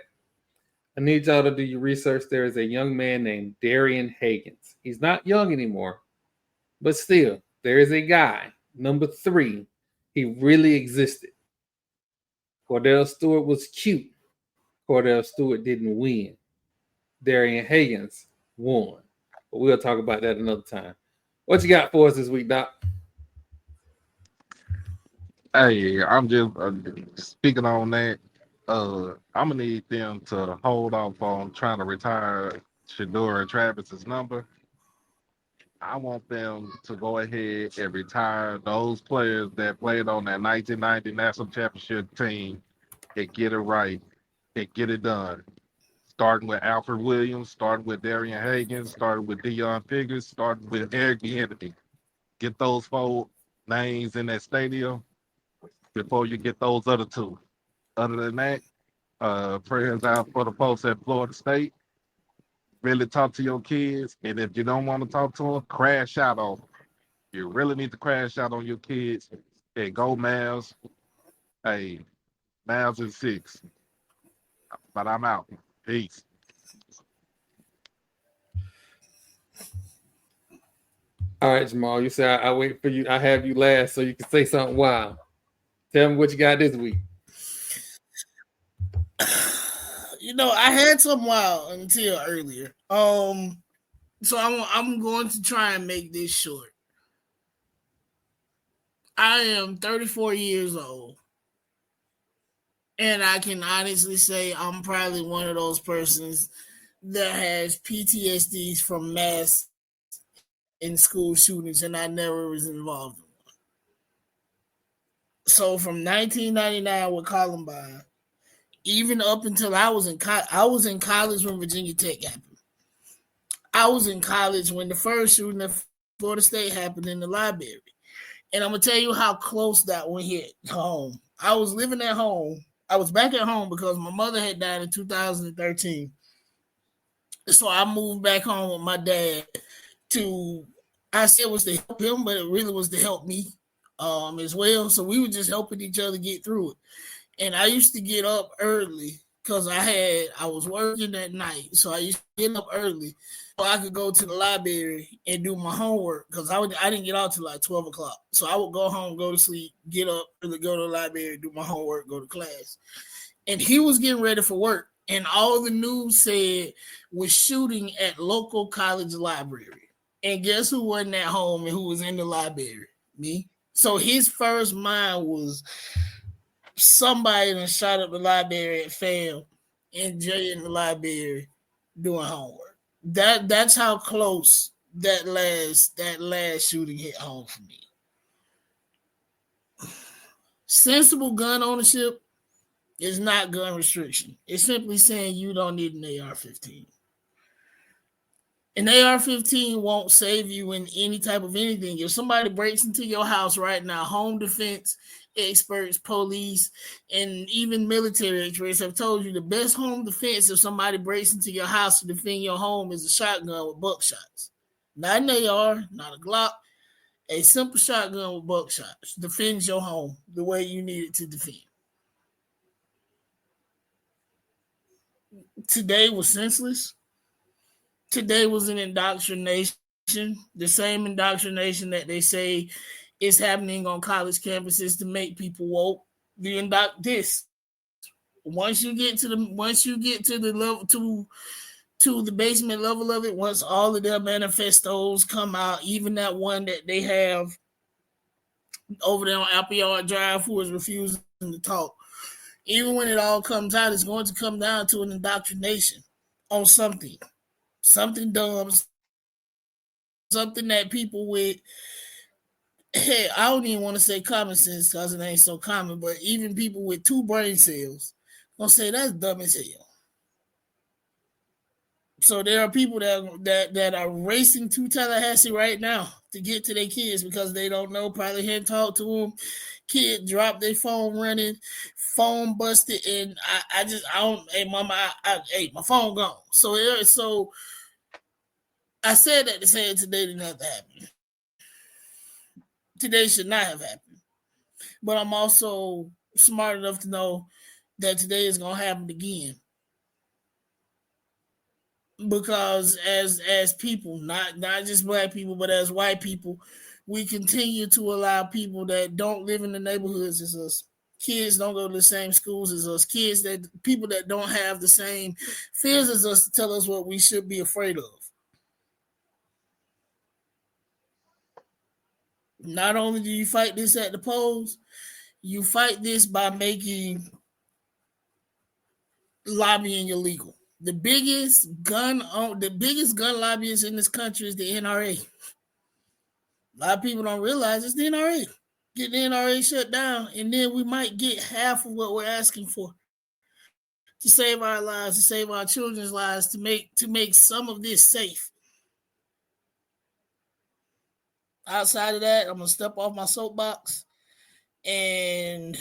I need y'all to do your research. There is a young man named Darian Higgins. He's not young anymore, but still, there is a guy, number 3. He really existed. Cordell Stewart was cute. Cordell Stewart didn't win. Darian Higgins won. But we'll talk about that another time. What you got for us this week, Doc? Hey, I'm just speaking on that. I'm gonna need them to hold off on trying to retire Shador and Travis's number. I want them to go ahead and retire those players that played on that 1990 national championship team and get it right and get it done. Starting with Alfred Williams, starting with Darian Higgins, starting with Deion Figures, starting with Eric Bieniemy. Get those 4 names in that stadium before you get those other 2. Other than that, prayers out for the folks at Florida State. Really talk to your kids, and if you don't want to talk to them, crash out on them. You really need to crash out on your kids. Hey, go Mavs. Hey, Mavs in 6. But I'm out. Peace. All right, Jamal. You said I wait for you. I have you last so you can say something wild. Tell me what you got this week. I had some wild until earlier. So I'm going to try and make this short. I am 34 years old, and I can honestly say I'm probably one of those persons that has PTSDs from mass and school shootings, and I never was involved in one. So from 1999 with Columbine, even up until I was in college when Virginia Tech happened. I was in college when the first shooting at Florida State happened in the library. And I'm going to tell you how close that one hit home. I was living at home. I was back at home because my mother had died in 2013. So I moved back home with my dad I said it was to help him, but it really was to help me as well. So we were just helping each other get through it. And I used to get up early because I was working at night. So I used to get up early so I could go to the library and do my homework because I didn't get out till like 12 o'clock. So I would go home, go to sleep, get up, really go to the library, do my homework, go to class. And he was getting ready for work. And all the news said was shooting at local college library. And guess who wasn't at home and who was in the library? Me. So his first mind was somebody that shot up the library at FAMU and Jay in the library doing homework. That's how close that last shooting hit home for me. Sensible gun ownership is not gun restriction. It's simply saying you don't need an AR-15. An AR-15 won't save you in any type of anything. If somebody breaks into your house right now, home defense experts, police, and even military experts have told you the best home defense if somebody breaks into your house to defend your home is a shotgun with buckshots. Not an AR, not a Glock, a simple shotgun with buckshots defends your home the way you need it to defend. Today was senseless. Today was an indoctrination, the same indoctrination that they say is happening on college campuses to make people woke. Once you get to the level to the basement level of it, once all of their manifestos come out, even that one that they have over there on Appleyard Drive who is refusing to talk, even when it all comes out, it's going to come down to an indoctrination on something dumb, something that people with, I don't even want to say common sense because it ain't so common, but even people with 2 brain cells gonna say that's dumb as hell. So there are people that are racing to Tallahassee right now to get to their kids because they don't know, probably hadn't talked to them. Kid dropped their phone running, phone busted, and hey mama, my phone gone. So I said that to say it today didn't have to happen. Today should not have happened. But I'm also smart enough to know that today is going to happen again. Because as people, not just black people, but as white people, we continue to allow people that don't live in the neighborhoods as us kids don't go to the same schools as us. People that don't have the same fears as us to tell us what we should be afraid of. Not only do you fight this at the polls, you fight this by making lobbying illegal. The biggest gun lobbyist in this country is the NRA. A lot of people don't realize it's the NRA. Get the NRA shut down, and then we might get half of what we're asking for to save our lives, to save our children's lives, to make some of this safe. Outside of that, I'm gonna step off my soapbox, and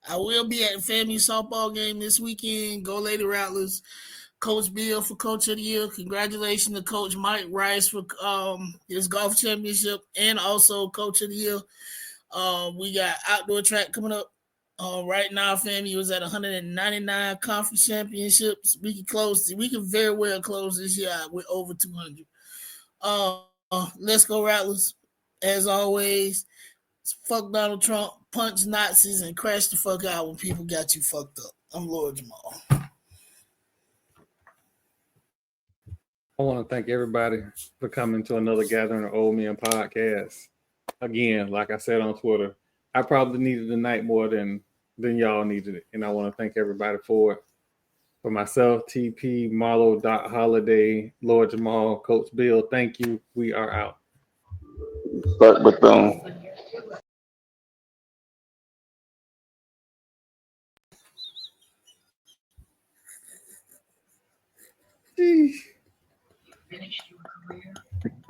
I will be at the FAMU softball game this weekend. Go Lady Rattlers. Coach Beall for Coach of the Year. Congratulations to Coach Mike Rice for his golf championship and also Coach of the Year. We got outdoor track coming up. Right now, FAMU is at 199 conference championships. We can very well close this year with over 200. Let's go Rattlers. As always, fuck Donald Trump, punch Nazis, and crash the fuck out when people got you fucked up. I'm Lord Jamal. I want to thank everybody for coming to another gathering of Old Men Podcast. Again, like I said on Twitter, I probably needed the night more than y'all needed it. And I want to thank everybody for it. For myself, TP, Marlo, Doc Holiday, Lord Jamal, Coach Bill, thank you. We are out. Start with them. Jeez.